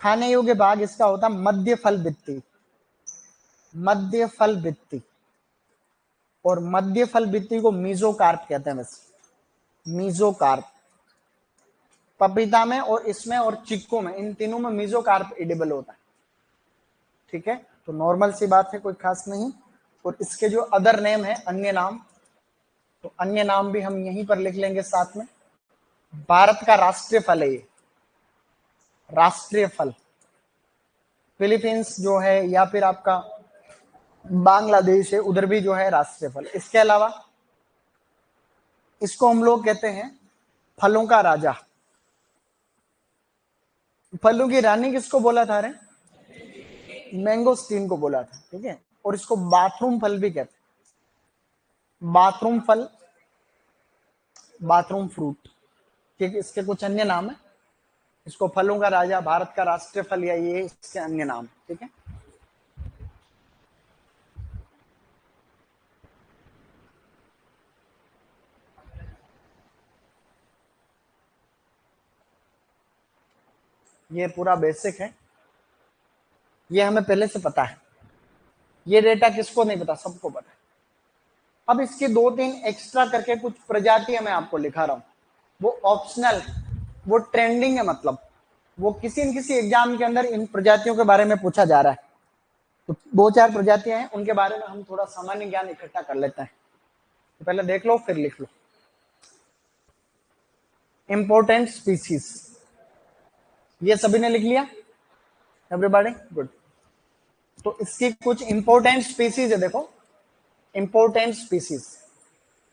खाने योग्य भाग इसका होता है मध्य फल भित्ति, मध्य फल भित्ति। और मध्य फल भित्ति को मीजोकार्प कहते हैं वैसे, मीजोकार्प। पपीता में और इसमें और चिक्को में, इन तीनों में मीजोकार्प एडिबल होता है, ठीक है। तो नॉर्मल सी बात है, कोई खास नहीं। और इसके जो अदर नेम है, अन्य नाम, तो अन्य नाम भी हम यहीं पर लिख लेंगे साथ में। भारत का राष्ट्रीय फल है ये, राष्ट्रीय फल। फिलीपींस जो है या फिर आपका बांग्लादेश है, उधर भी जो है राष्ट्रीय फल। इसके अलावा इसको हम लोग कहते हैं फलों का राजा। फलों की रानी किसको बोला था रे, मैंगोस्टीन को बोला था, ठीक है। और इसको बाथरूम फल भी कहते हैं, बाथरूम फल, बाथरूम फ्रूट, ठीक है। इसके कुछ अन्य नाम है, इसको फलों का राजा, भारत का राष्ट्रीय फल, या ये इसके अन्य नाम, ठीक है। ये पूरा बेसिक है, ये हमें पहले से पता है। ये डेटा किसको नहीं पता, सबको पता है। अब इसकी 2-3 एक्स्ट्रा करके कुछ प्रजातियां मैं आपको लिखा रहा हूं, वो ऑप्शनल, वो ट्रेंडिंग है, मतलब वो किसी न किसी एग्जाम के अंदर इन प्रजातियों के बारे में पूछा जा रहा है। तो 2-4 प्रजातियां हैं, उनके बारे में हम थोड़ा सामान्य ज्ञान इकट्ठा कर लेते हैं। तो पहले देख लो फिर लिख लो। इंपोर्टेंट स्पीसीज, ये सभी ने लिख लिया, एवरीबॉडी गुड। तो इसकी कुछ इंपोर्टेंट स्पीसीज है, देखो इंपोर्टेंट स्पीसीज,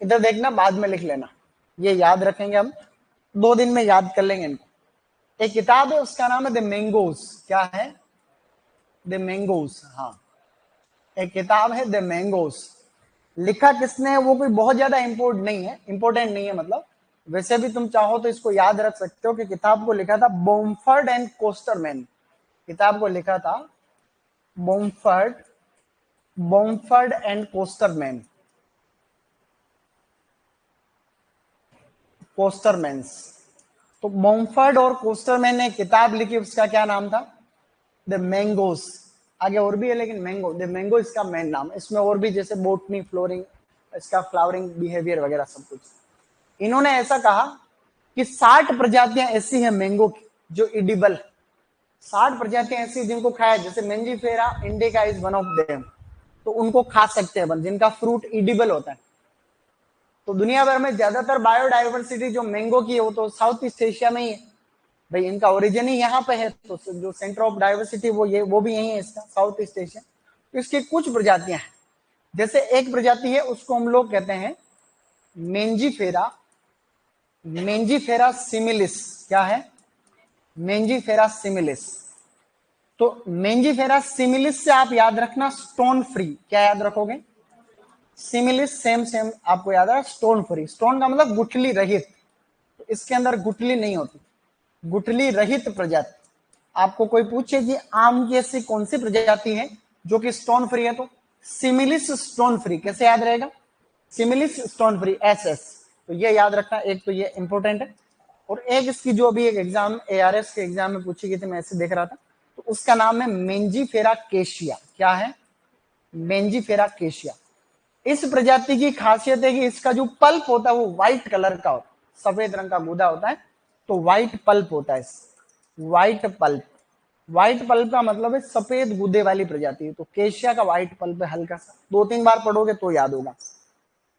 इधर देखना, बाद में लिख लेना, ये याद रखेंगे हम, 2 दिन में याद कर लेंगे इनको। एक किताब है, उसका नाम है द मैंगोज, क्या है, द मैंगोज, हाँ, एक किताब है द मैंगोज। लिखा किसने है, वो कोई बहुत ज्यादा इंपोर्टेंट नहीं है, इंपोर्टेंट नहीं है मतलब, वैसे भी तुम चाहो तो इसको याद रख सकते हो कि किताब को लिखा था बॉम्फर्ड एंड कोस्टरमैन, किताब को लिखा था बॉम्फर्ड, बॉम्फर्ड एंड कोस्टरमैन, कोस्टरमैन्स। तो बॉम्फर्ड और कोस्टरमैन ने किताब लिखी, उसका क्या नाम था, द मैंगोस। आगे और भी है लेकिन मैंगो, द मैंगो इसका मेन नाम। इसमें और भी जैसे बोटनी, फ्लोरिंग, इसका फ्लावरिंग बिहेवियर वगैरह सब कुछ। इन्होंने ऐसा कहा कि 60 प्रजातियां ऐसी हैं मैंगो की जो इडिबल, 60 प्रजातियां ऐसी जिनको खाया, जैसे Mangifera indica is one of them, तो उनको खा सकते हैं, जिनका फ्रूट इडिबल होता है। तो दुनिया भर में ज्यादातर बायोडाइवर्सिटी जो मैंगो की है वो तो साउथ ईस्ट एशिया में ही है भाई, इनका ओरिजिन ही यहाँ पे है, तो जो सेंटर ऑफ डाइवर्सिटी वो भी यही है इसका, साउथ ईस्ट एशिया। तो इसकी कुछ प्रजातियां हैं, जैसे एक प्रजाति है उसको हम लोग कहते हैं मेंजीफेरा, मेंजीफेरा सिमिलिस। क्या है? मेंजीफेरा सिमिलिस। तो मेंजीफेरा सिमिलिस से आप याद रखना स्टोन फ्री। क्या याद रखोगे? सिमिलिस सेम सेम आपको याद है, स्टोन फ्री। स्टोन का मतलब गुठली रहित, तो इसके अंदर गुठली नहीं होती, गुठली रहित प्रजाति। आपको कोई पूछे कि आम की ऐसी कौन सी प्रजाति है जो कि स्टोन फ्री है, तो सिमिलिस स्टोन फ्री। कैसे याद रहेगा? सिमिलिस स्टोन फ्री, एस एस। तो ये याद रखना, एक तो ये इंपॉर्टेंट है। और एक इसकी जो अभी एक एग्जाम एआरएस के एग्जाम में पूछी गई थी, मैं ऐसे देख रहा था, तो उसका नाम है मेंजीफेरा केशिया। क्या है? मेंजीफेरा केशिया। इस प्रजाति की खासियत है कि इसका जो पल्प होता है वो व्हाइट कलर का होता है, सफेद रंग का गूदा होता है, तो व्हाइट पल्प होता है। व्हाइट पल्प, व्हाइट पल्प का मतलब है सफेद गूदे वाली प्रजाति है। तो केशिया का व्हाइट पल्प है हल्का सा, 2-3 बार पढ़ोगे तो याद होगा।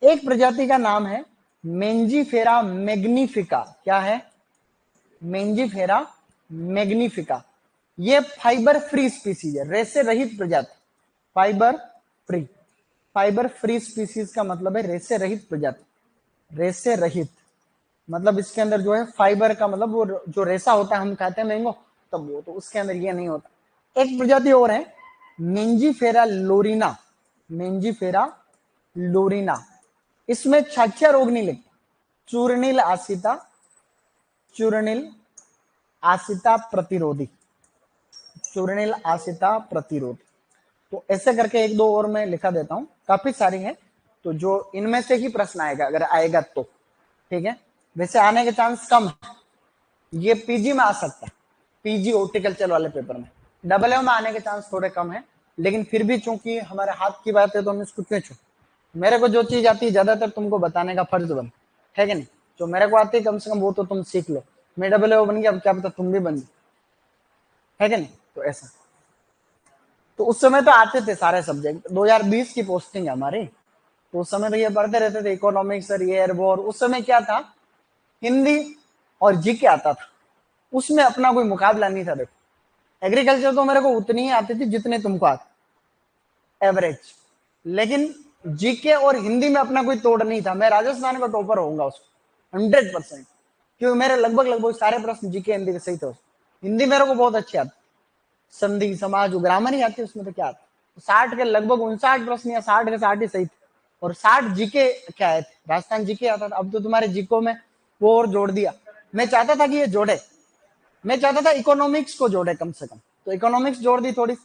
एक प्रजाति का नाम है मेंजीफेरा मैग्निफिका। क्या है? मेंजीफेरा मैग्निफिका। ये फाइबर फ्री स्पीसीज है, रेसे रहित प्रजाति। Fibre free, fibre free species का मतलब है रेसे रहित प्रजाति। रेसे रहित मतलब इसके अंदर जो है फाइबर का मतलब वो जो रेसा होता है हम खाते हैं मैंगो, तब वो, तो उसके अंदर ये नहीं होता। एक प्रजाति और है मेंजीफेरा लोरिना। मेंजीफेरा लोरिना, इसमें छाछा रोग नहीं लगता। चूर्णिल आसिता, चूर्णिल आसिता प्रतिरोधी, चूर्णिल आसिता प्रतिरोधी। तो ऐसे करके एक दो और मैं लिखा देता हूं, काफी सारी है, तो जो इनमें से ही प्रश्न आएगा अगर आएगा तो, ठीक है। वैसे आने के चांस कम है, ये पीजी में आ सकता है, पीजी हॉर्टिकल्चर वाले पेपर में। डबल में आने के चांस थोड़े कम है, लेकिन फिर भी चूंकि हमारे हाथ की बात है तो हम इसको क्यों छू। मेरे को जो चीज आती है ज्यादातर तुमको बताने का फर्ज बन है कि नहीं। जो मेरे को आती है कम से कम वो तो तुम सीख लो। मैं डबल बन गया, अब क्या पता तुम भी बन जाओ, है कि नहीं। तो ऐसा, तो उस समय तो आते थे सारे सब्जेक्ट। 2020 की पोस्टिंग है हमारी, तो उस समय तो ये पढ़ते रहते थे, इकोनॉमिक्स और ये और उस समय क्या था, हिंदी और जीके आता था, उसमें अपना कोई मुकाबला नहीं था। देखो एग्रीकल्चर तो मेरे को उतनी ही आती थी जितने तुमको आते, एवरेज, लेकिन जीके और हिंदी में अपना कोई तोड़ नहीं था। मैं राजस्थान का टॉपर होऊंगा उसको 100%, क्योंकि मेरे लगभग लगभग सारे प्रश्न जीके हिंदी के सही थे। हिंदी मेरे को बहुत अच्छी आती, संधि समाज ग्रामर ही आती है उसमें, तो क्या आता। 60 के लगभग 59 प्रश्न या 60 के 60 ही सही थे, और 60 जीके क्या आए थे, राजस्थान जीके आता था। अब तो तुम्हारे जीको में वो और जोड़ दिया। मैं चाहता था कि ये जोड़े, मैं चाहता था इकोनॉमिक्स को जोड़े कम से कम, तो इकोनॉमिक्स जोड़ दी थोड़ी,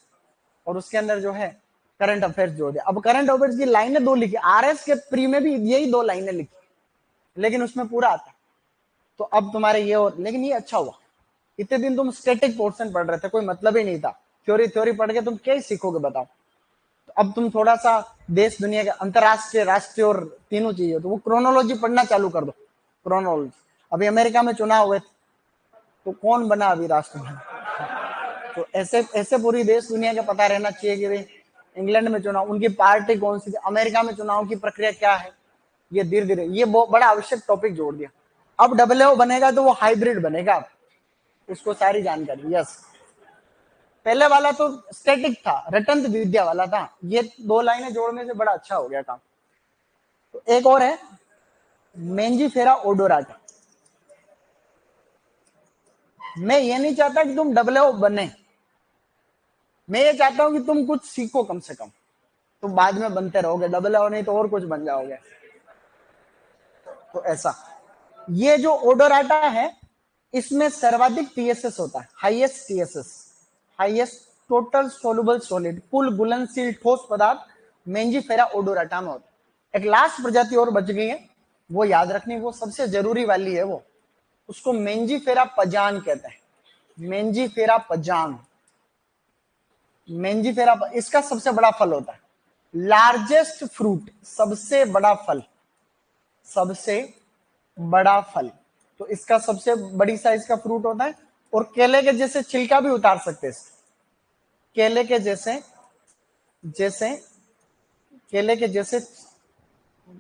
और उसके अंदर जो है करंट अफेयर्स जोड़ दिया। अब करंट अफेयर्स की लाइनें दो लिखी, आरएस के प्री में भी यही 2 लाइनें लिखी, लेकिन उसमें पूरा आता। तो अब तुम्हारे ये और, लेकिन ये अच्छा हुआ, इतने दिन तुम स्टैटिक पोर्शन पढ़ रहे थे, कोई मतलब ही नहीं था। थ्योरी थ्योरी पढ़ के तुम क्या ही सीखोगे बताओ। तो अब तुम थोड़ा सा देश दुनिया के अंतरराष्ट्रीय राष्ट्रीय और तीनों चीजें, तो वो क्रोनोलॉजी पढ़ना चालू कर दो। क्रोनोलॉजी, अभी अमेरिका में चुनाव हुए तो कौन बना अभी राष्ट्रपति, तो ऐसे ऐसे पूरी देश दुनिया का पता रहना चाहिए कि भाई इंग्लैंड में चुनाव, उनकी पार्टी कौन सी थी, अमेरिका में चुनाव की प्रक्रिया क्या है। ये धीरे धीरे ये बहुत बड़ा आवश्यक टॉपिक जोड़ दिया। अब डब्ल्यू बनेगा तो वो हाइब्रिड बनेगा, उसको सारी जानकारी। यस, पहले वाला तो स्टैटिक था, रटंत विद्या वाला था, ये 2 लाइनें जोड़ने से बड़ा अच्छा हो गया काम। तो एक और है मेंजीफेरा ओडोराटा। मैं ये नहीं चाहता कि तुम डब्ल्यू बने, मैं ये चाहता हूं कि तुम कुछ सीखो कम से कम। तुम बाद में बनते रहोगे डब्ल्यू, नहीं तो और कुछ बन जाओगे। तो ऐसा, ये जो ओडोराटा है इसमें सर्वाधिक टीएसएस होता है, highest TSS, highest total soluble solid, कुल घुलनशील ठोस पदार्थ मेंजीफेरा ओडोराटा में होता है। एक लास्ट प्रजाति और बच गई है, वो याद रखनी, वो सबसे जरूरी वाली है, वो उसको मेंजीफेरा पजान कहते हैं। मेंजीफेरा पजान, मेंजीफेरा, इसका सबसे बड़ा फल होता है, लार्जेस्ट फ्रूट, सबसे बड़ा फल, सबसे बड़ा फल। तो इसका सबसे बड़ी साइज का फ्रूट होता है, और केले के जैसे छिलका भी उतार सकते हैं। केले के जैसे, जैसे केले के जैसे,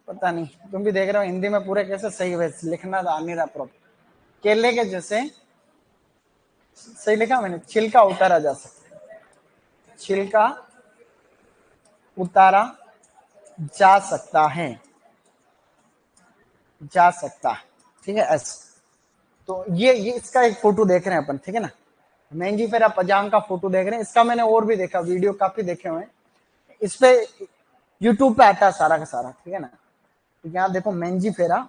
पता नहीं तुम भी देख रहे हो हिंदी में पूरे कैसे सही वैसे लिखना आ नहीं रहा प्रॉपर। केले के जैसे, सही लिखा मैंने, छिलका उतारा जा सकता है, छिलका उतारा जा सकता है, जा सकता है, ठीक है ऐसे। तो ये इसका एक फोटो देख रहे हैं अपन, ठीक है ना। मैंगी फेरा पजांग का फोटो देख रहे हैं, इसका मैंने और भी देखा, वीडियो काफी देखे हुए हैं इस पे, यूट्यूब पे आता है सारा का सारा, ठीक है ना। तो यहाँ देखो मैंजी फेरा,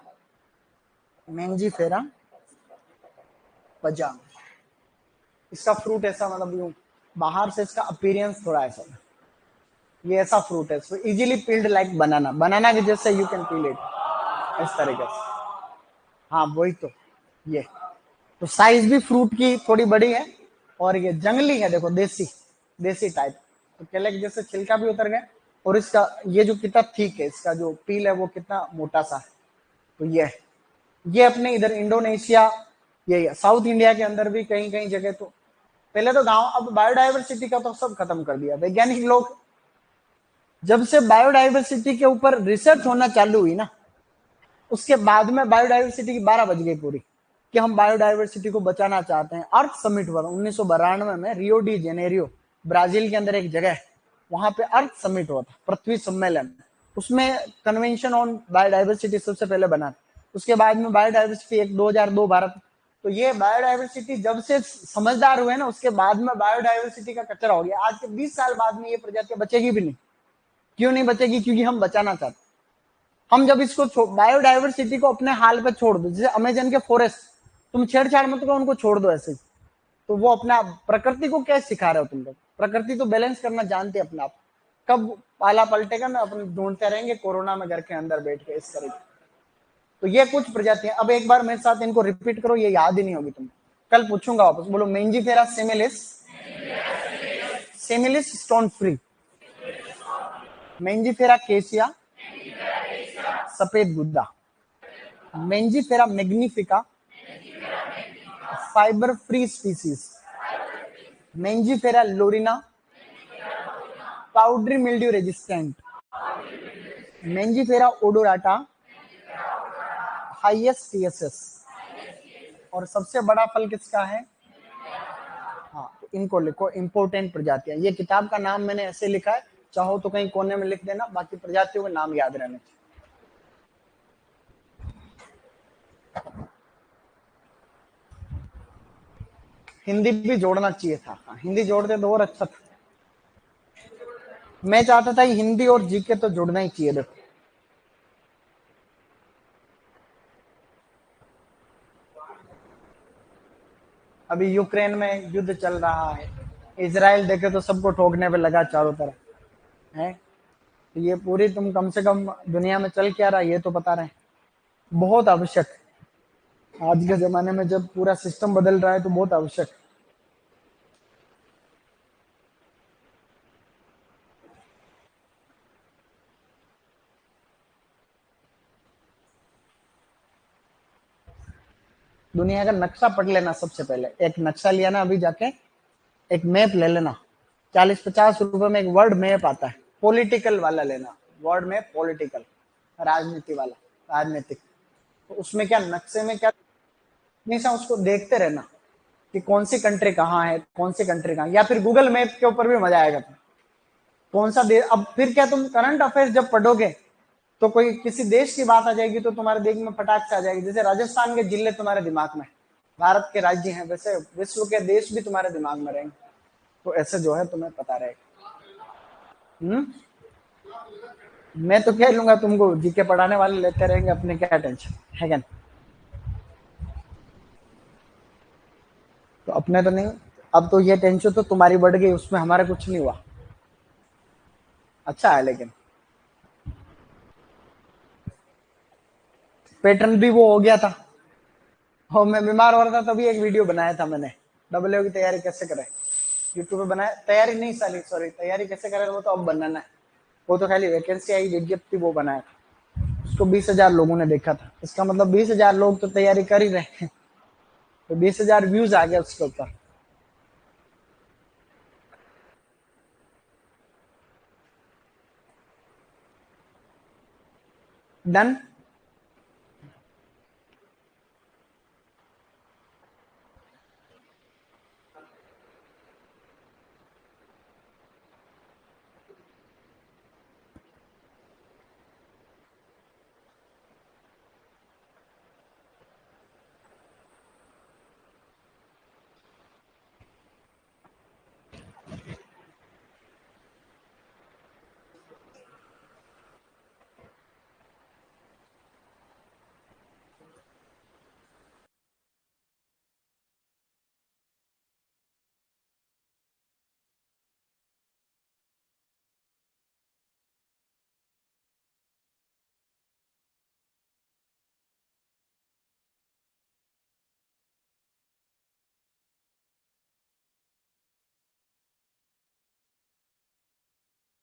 मैंजी फेरा पजांग, इसका फ्रूट ऐसा मतलब यूं बाहर से इसका अपीरियंस थोड़ा ऐसा, ये ऐसा फ्रूट है, सो इजीली पील्ड लाइक बनाना, बनाना के जैसे यू कैन पील इट इस तरीके से। हाँ वही तो, ये तो साइज भी फ्रूट की थोड़ी बड़ी है, और ये जंगली है देखो, देसी, देसी टाइप। तो केले के जैसे छिलका भी उतर गया, और इसका ये जो कितना थिक है, इसका जो पील है वो कितना मोटा सा है। तो ये अपने इधर इंडोनेशिया, ये साउथ इंडिया के अंदर भी कहीं कहीं जगह, तो पहले तो गांव, अब बायोडाइवर्सिटी का तो सब खत्म कर दिया वैज्ञानिक लोग। जब से बायोडाइवर्सिटी के ऊपर रिसर्च होना चालू हुई ना, उसके बाद में बायोडाइवर्सिटी की 12 बज गई पूरी, कि हम बायोडाइवर्सिटी को बचाना चाहते हैं। अर्थ समिट हुआ 1992 में, रियो डी जेनेरियो, ब्राजील के अंदर एक जगह है, वहां पे अर्थ समिट हुआ था, पृथ्वी सम्मेलन। उसमें कन्वेंशन ऑन बायोडाइवर्सिटी सबसे पहले बना, उसके बाद में बायोडाइवर्सिटी एक 2002 भारत। तो ये बायोडाइवर्सिटी जब से समझदार हुए ना, उसके बाद में बायोडाइवर्सिटी का कचरा हो गया। आज के 20 साल बाद में ये प्रजाति बचेगी भी नहीं। क्यों नहीं बचेगी? क्योंकि हम बचाना चाहते। हम जब इसको बायोडाइवर्सिटी को अपने हाल पे छोड़ दो, जैसे अमेजन के फॉरेस्ट, तुम छेड़छाड़ मत करो, उनको छोड़ दो ऐसे ही, तो वो अपना प्रकृति को क्या सिखा रहे हो तुम लोग? प्रकृति तो बैलेंस करना जानते हैं अपना आप। कब पाला पलटेगा ना, अपन ढूंढते रहेंगे कोरोना में घर के अंदर बैठ के इस तरीके। तो ये कुछ प्रजातियां, अब एक बार मेरे साथ इनको रिपीट करो, ये याद ही नहीं होगी तुम। कल पूछूंगा वापस, बोलो Mangifera similis, similis stone free, Mangifera caesia सफेद गुद्दा, Mangifera magnifica fibre free species, Mangifera laurina powdery mildew resistant, Mangifera odorata highest TSS, और सबसे बड़ा फल किसका है? हाँ तो इनको लिखो, इंपोर्टेंट प्रजातियां। ये किताब का नाम मैंने ऐसे लिखा है, चाहो तो कहीं कोने में लिख देना, बाकी प्रजातियों के नाम याद रहने। हिंदी भी जोड़ना चाहिए था, हाँ, हिंदी जोड़ते तो और अच्छा था। मैं चाहता था हिंदी और जीके तो जुड़ना ही चाहिए। देखो अभी यूक्रेन में युद्ध चल रहा है, इजराइल देखे तो सबको ठोकने पे लगा चारों तरफ है। तो ये पूरी तुम कम से कम दुनिया में चल क्या रहा है ये तो बता रहे हैं। बहुत आवश्यक, आज के जमाने में जब पूरा सिस्टम बदल रहा है तो बहुत आवश्यक। दुनिया का नक्शा पढ़ लेना सबसे पहले, एक नक्शा लिया ना अभी जाके, एक मैप ले लेना, 40-50 रुपए में एक वर्ड मैप आता है, पॉलिटिकल वाला लेना, वर्ड मैप पॉलिटिकल, राजनीति वाला, राजनीतिक। तो उसमें क्या नक्शे में क्या, हमेशा उसको देखते रहना कि कौन सी कंट्री कहाँ है, कौन सी कंट्री कहाँ, या फिर गूगल मैप के ऊपर भी मजा आएगा। कौन सा देश, अब फिर क्या तुम करंट अफेयर्स जब पढ़ोगे तो कोई किसी देश की बात आ जाएगी तो तुम्हारे दिमाग में फटाक से आ जाएगी। जैसे राजस्थान के जिले तुम्हारे दिमाग में, भारत के राज्य हैं, वैसे विश्व के देश भी तुम्हारे दिमाग में रहेंगे। तो ऐसे जो है तुम्हें पता रहेगा। मैं तो कह लूंगा तुमको, जीके पढ़ाने वाले लेते रहेंगे, अपने क्या टेंशन है क्या? तो अपने तो नहीं, अब तो ये टेंशन तो तुम्हारी बढ़ गई, उसमें हमारा कुछ नहीं हुआ। अच्छा है लेकिन पैटर्न भी वो हो गया था। और मैं बीमार हो रहा था तभी एक वीडियो बनाया था मैंने, डब्ल्यू की तैयारी कैसे करें, यूट्यूब पे बनाया। तैयारी नहीं साली, सॉरी, तैयारी कैसे करें वो तो अब बनाना है। वो तो खाली वैकेंसी आई, विज्ञप्ति वो बनाया था, उसको 20,000 लोगों ने देखा था। इसका मतलब 20,000 लोग तो तैयारी कर ही रहे हैं, तो 20,000 व्यूज आ गया उसके ऊपर। डन।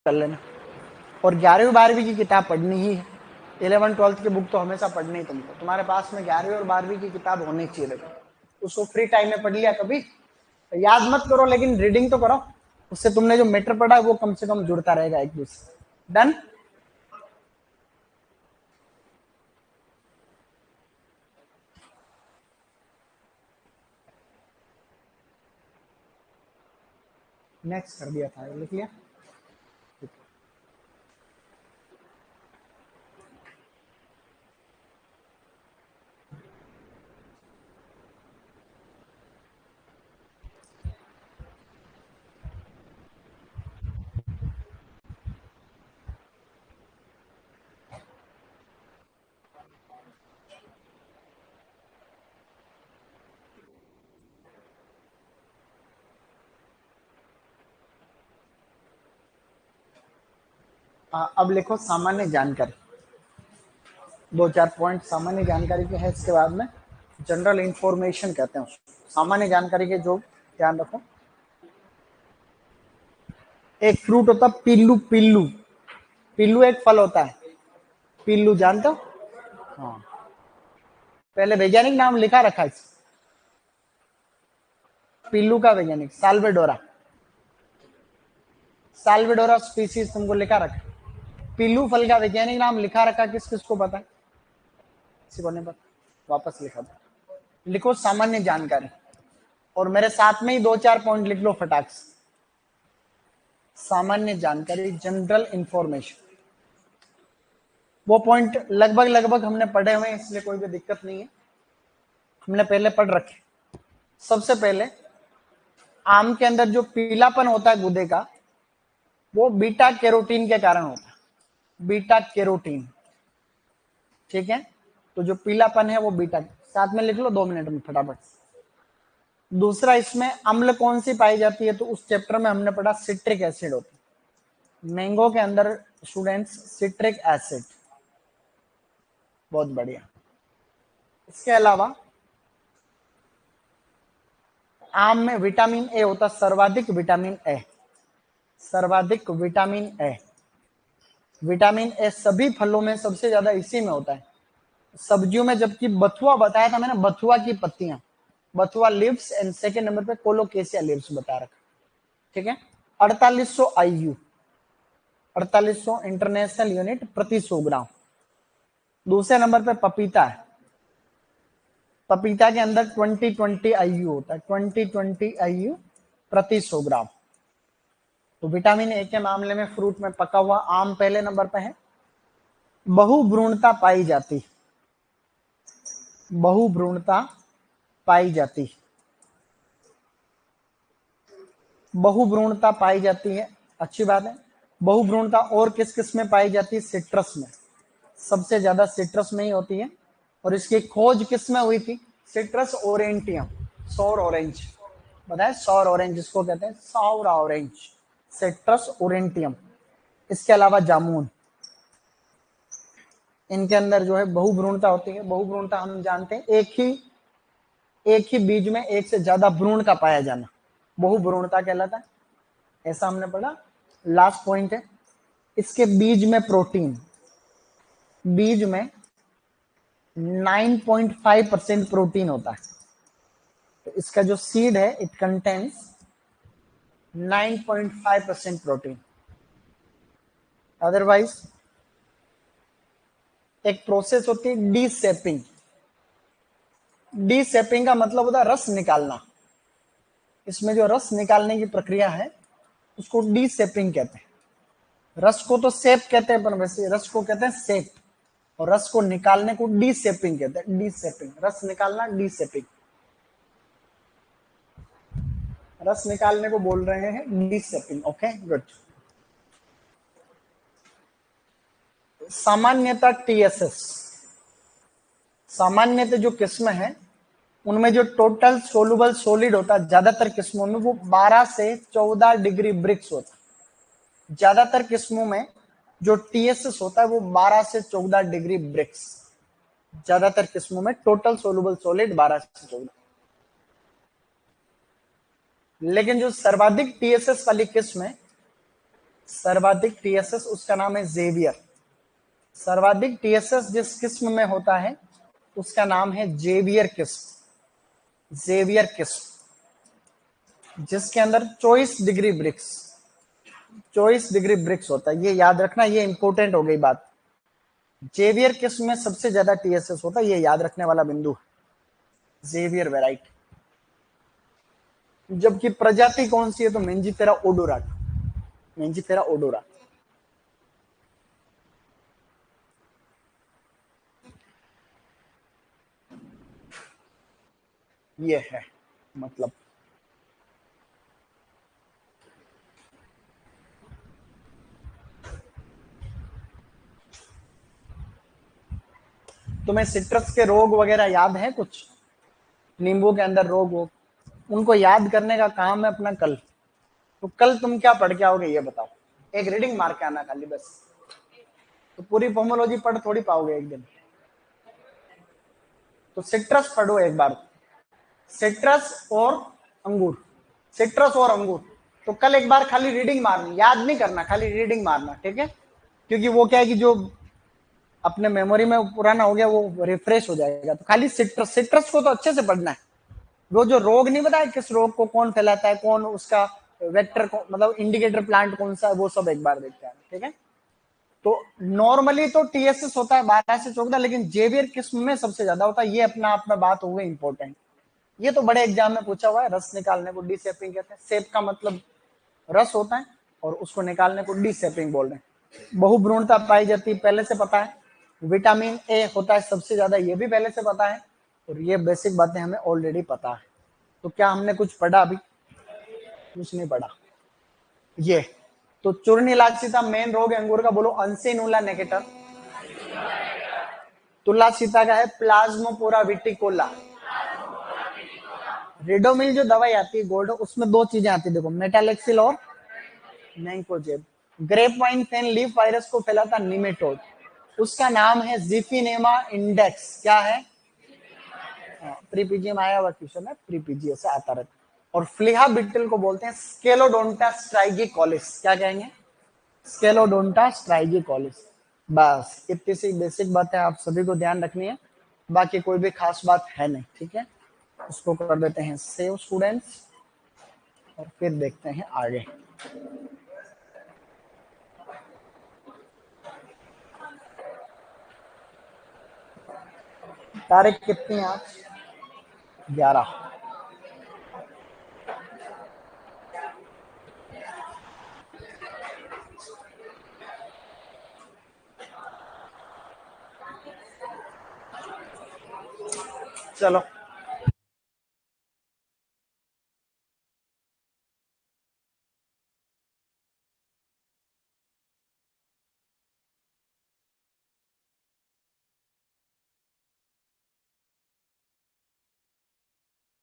कर लेना। और 11वीं 12वीं की किताब पढ़नी ही है। 11 12th की बुक तो हमेशा पढ़नी ही तुमको। तुम्हारे पास में 11वीं और 12वीं की किताब होनी चाहिए। देखो उसको फ्री टाइम में पढ़ लिया कभी, तो याद मत करो लेकिन रीडिंग तो करो। उससे तुमने जो मैटर पढ़ा है वो कम से कम जुड़ता रहेगा एक दूसरे। डन। नेक्स्ट कर दिया था, लिख लिया। अब लिखो सामान्य जानकारी। 2-4 पॉइंट सामान्य जानकारी के है। इसके बाद में जनरल इंफॉर्मेशन कहते हैं उसको। सामान्य जानकारी के जो ध्यान रखो, एक फ्रूट होता है पिल्लू। पिल्लू पिल्लू एक फल होता है। पिल्लू जानते हो? हाँ, पहले वैज्ञानिक नाम लिखा रखा है पिल्लू का। वैज्ञानिक साल्वेडोरा। साल्वेडोरा स्पीसीज तुमको लिखा रखा। पिल्लू फल का वैज्ञानिक नाम लिखा रखा, किस किस को पता है? किसी को नहीं पता? वापस लिखा दो। लिखो सामान्य जानकारी, और मेरे साथ में ही 2-4 पॉइंट लिख लो फटाक से। सामान्य जानकारी, जनरल इंफॉर्मेशन। वो पॉइंट लगभग लगभग हमने पढ़े हुए हैं, इसलिए कोई भी दिक्कत नहीं है, हमने पहले पढ़ रखे। सबसे पहले, आम के अंदर जो पीलापन होता है गूदे का, वो बीटा कैरोटीन के कारण होता है। बीटा कैरोटीन, ठीक है? तो जो पीलापन है वो बीटा। साथ में लिख लो 2 मिनट में फटाफट। दूसरा, इसमें अम्ल कौन सी पाई जाती है? तो उस चैप्टर में हमने पढ़ा सिट्रिक एसिड होती है। मैंगो के अंदर स्टूडेंट्स सिट्रिक एसिड। बहुत बढ़िया। इसके अलावा आम में विटामिन ए होता है, सर्वाधिक विटामिन ए। सर्वाधिक विटामिन ए। विटामिन ए सभी फलों में सबसे ज्यादा इसी में होता है। सब्जियों में जबकि बथुआ बताया था मैंने, बथुआ की पत्तियां, बथुआ लीव्स, एंड सेकेंड नंबर पे कोलोकेसिया लीव्स बता रखा, ठीक है? 4800 IU, 4800 इंटरनेशनल यूनिट प्रति 100 ग्राम। दूसरे नंबर पे पपीता है। पपीता के अंदर 2020 IU होता है, 2020 IU प्रति 100 ग्राम। तो विटामिन ए के मामले में फ्रूट में पका हुआ आम पहले नंबर पे है। बहुभ्रूणता पाई जाती, बहुभ्रूणता पाई जाती, बहुभ्रूणता पाई जाती है, अच्छी बात है। बहुभ्रूणता और किस किस में पाई जाती है? सिट्रस में। सबसे ज्यादा सिट्रस में ही होती है। और इसकी खोज किस में हुई थी? सिट्रस ओरेंटियम, सौर ऑरेंज। बताए सौर ऑरेंज जिसको कहते हैं, सौर ऑरेंज, सिट्रस ओरेंटियम। इसके अलावा जामुन, इनके अंदर जो है बहुभ्रूणता होती है। बहुभ्रूणता हम जानते हैं एक ही बीज में एक से ज्यादा भ्रूण का पाया जाना बहुभ्रूणता कहलाता है, ऐसा हमने पढ़ा। लास्ट पॉइंट है, इसके बीज में प्रोटीन, बीज में 9.5% प्रोटीन होता है। तो इसका जो सीड है, इट कंटेन्स 9.5% प्रोटीन। अदरवाइज एक प्रोसेस होती है डी सेपिंग। डी सेपिंग का मतलब होता है रस निकालना। इसमें जो रस निकालने की प्रक्रिया है उसको डी सेपिंग कहते हैं। रस को तो सेप कहते हैं, पर वैसे रस को कहते हैं सेप, और रस को निकालने को डी सेपिंग कहते हैं। डी सेपिंग, रस निकालना, डी सेपिंग। रस निकालने को बोल रहे हैं डी सेपिंग। Okay, good. सामान्यतः टीएसएस, सामान्यतः जो किस्म है उनमें जो टोटल सोलुबल सॉलिड होता है ज्यादातर किस्मों में वो 12 से 14 डिग्री ब्रिक्स होता है। ज्यादातर किस्मों में जो टीएसएस होता है वो 12 से 14 डिग्री ब्रिक्स, ज्यादातर किस्मों में टोटल सोलुबल सॉलिड 12 से 14। लेकिन जो सर्वाधिक टीएसएस वाली किस्म है सर्वाधिक टीएसएस उसका नाम है जेवियर। सर्वाधिक टीएसएस जिस किस्म में होता है उसका नाम है जेवियर किस्म। जेवियर किस्म जिसके अंदर 24 डिग्री ब्रिक्स होता है, ये याद रखना, ये इंपॉर्टेंट हो गई बात। जेवियर किस्म में सबसे ज्यादा टीएसएस होता है, ये याद रखने वाला बिंदु है, जेवियर वेराइटी। जबकि प्रजाति कौन सी है तो मेंजिफेरा ओडोरा, मेंजिफेरा ओडोरा। ये है मतलब। तुम्हें सिट्रस के रोग वगैरह याद है कुछ? नींबू के अंदर रोग हो, उनको याद करने का काम है अपना कल। तो कल तुम क्या पढ़ के आओगे ये बताओ? एक रीडिंग मार के आना खाली बस। तो पूरी पोमोलॉजी पढ़ थोड़ी पाओगे एक दिन। तो सिट्रस पढ़ो एक बार, सिट्रस और अंगूर, सिट्रस और अंगूर। तो कल एक बार खाली रीडिंग मारनी, याद नहीं करना, खाली रीडिंग मारना, ठीक है? क्योंकि वो क्या है कि जो अपने मेमोरी में पुराना हो गया वो रिफ्रेश हो जाएगा। तो खाली सिट्रस, सिट्रस को तो अच्छे से पढ़ना है। वो जो रोग नहीं बताया किस रोग को कौन फैलाता है, कौन उसका वेक्टर, मतलब इंडिकेटर प्लांट कौन सा है, वो सब एक बार देखते हैं, ठीक है? तो नॉर्मली तो टीएसएस होता है 12 से 14, लेकिन जेवियर किस्म में सबसे ज्यादा होता है। ये अपना आप में बात हो गई इंपॉर्टेंट। ये तो बड़े एग्जाम में पूछा हुआ है, रस निकालने को डीसेपिंग कहते हैं। सेप का मतलब रस होता है और उसको निकालने को डीसेपिंग बोल रहे हैं। बहुभ्रूणता पाई जाती है, पहले से पता है। विटामिन ए होता है सबसे ज्यादा, ये भी पहले से पता है। और ये बेसिक बातें हमें ऑलरेडी पता है। तो क्या हमने कुछ पढ़ा अभी? कुछ नहीं पढ़ा। ये तो चूर्ण लाक्षिता मेन रोग है अंगूर का, बोलो अनसिनुला नेकेटर। तुलासीता का है प्लाज्मोपोरा विटिकोला। रेडोमिल जो दवाई आती है गोल्ड, उसमें दो चीजें आती है देखो, मेटालेक्सिल और मैंकोजेब। ग्रेप वाइन फेन लीफ वायरस को फैलाता निमेटोड, उसका नाम है जिफिनेमा इंडेक्स। क्या है? प्रीपीजीएम आया हुआ क्वेश्चन है, प्रीपीजी से आता रहता है। और फ्लिहा बिटल को बोलते हैं स्केलोडोंटा स्ट्राइगिकॉलिस। क्या कहेंगे? स्केलोडोंटा स्ट्राइगिकॉलिस। बस इतनी सी बेसिक बातें आप सभी को ध्यान रखनी है, बाकी कोई भी खास बात है नहीं, ठीक है? उसको कर देते हैं सेव स्टूडेंट्स और फिर देखते हैं आगे। तारीख कितनी है आज? 11। चलो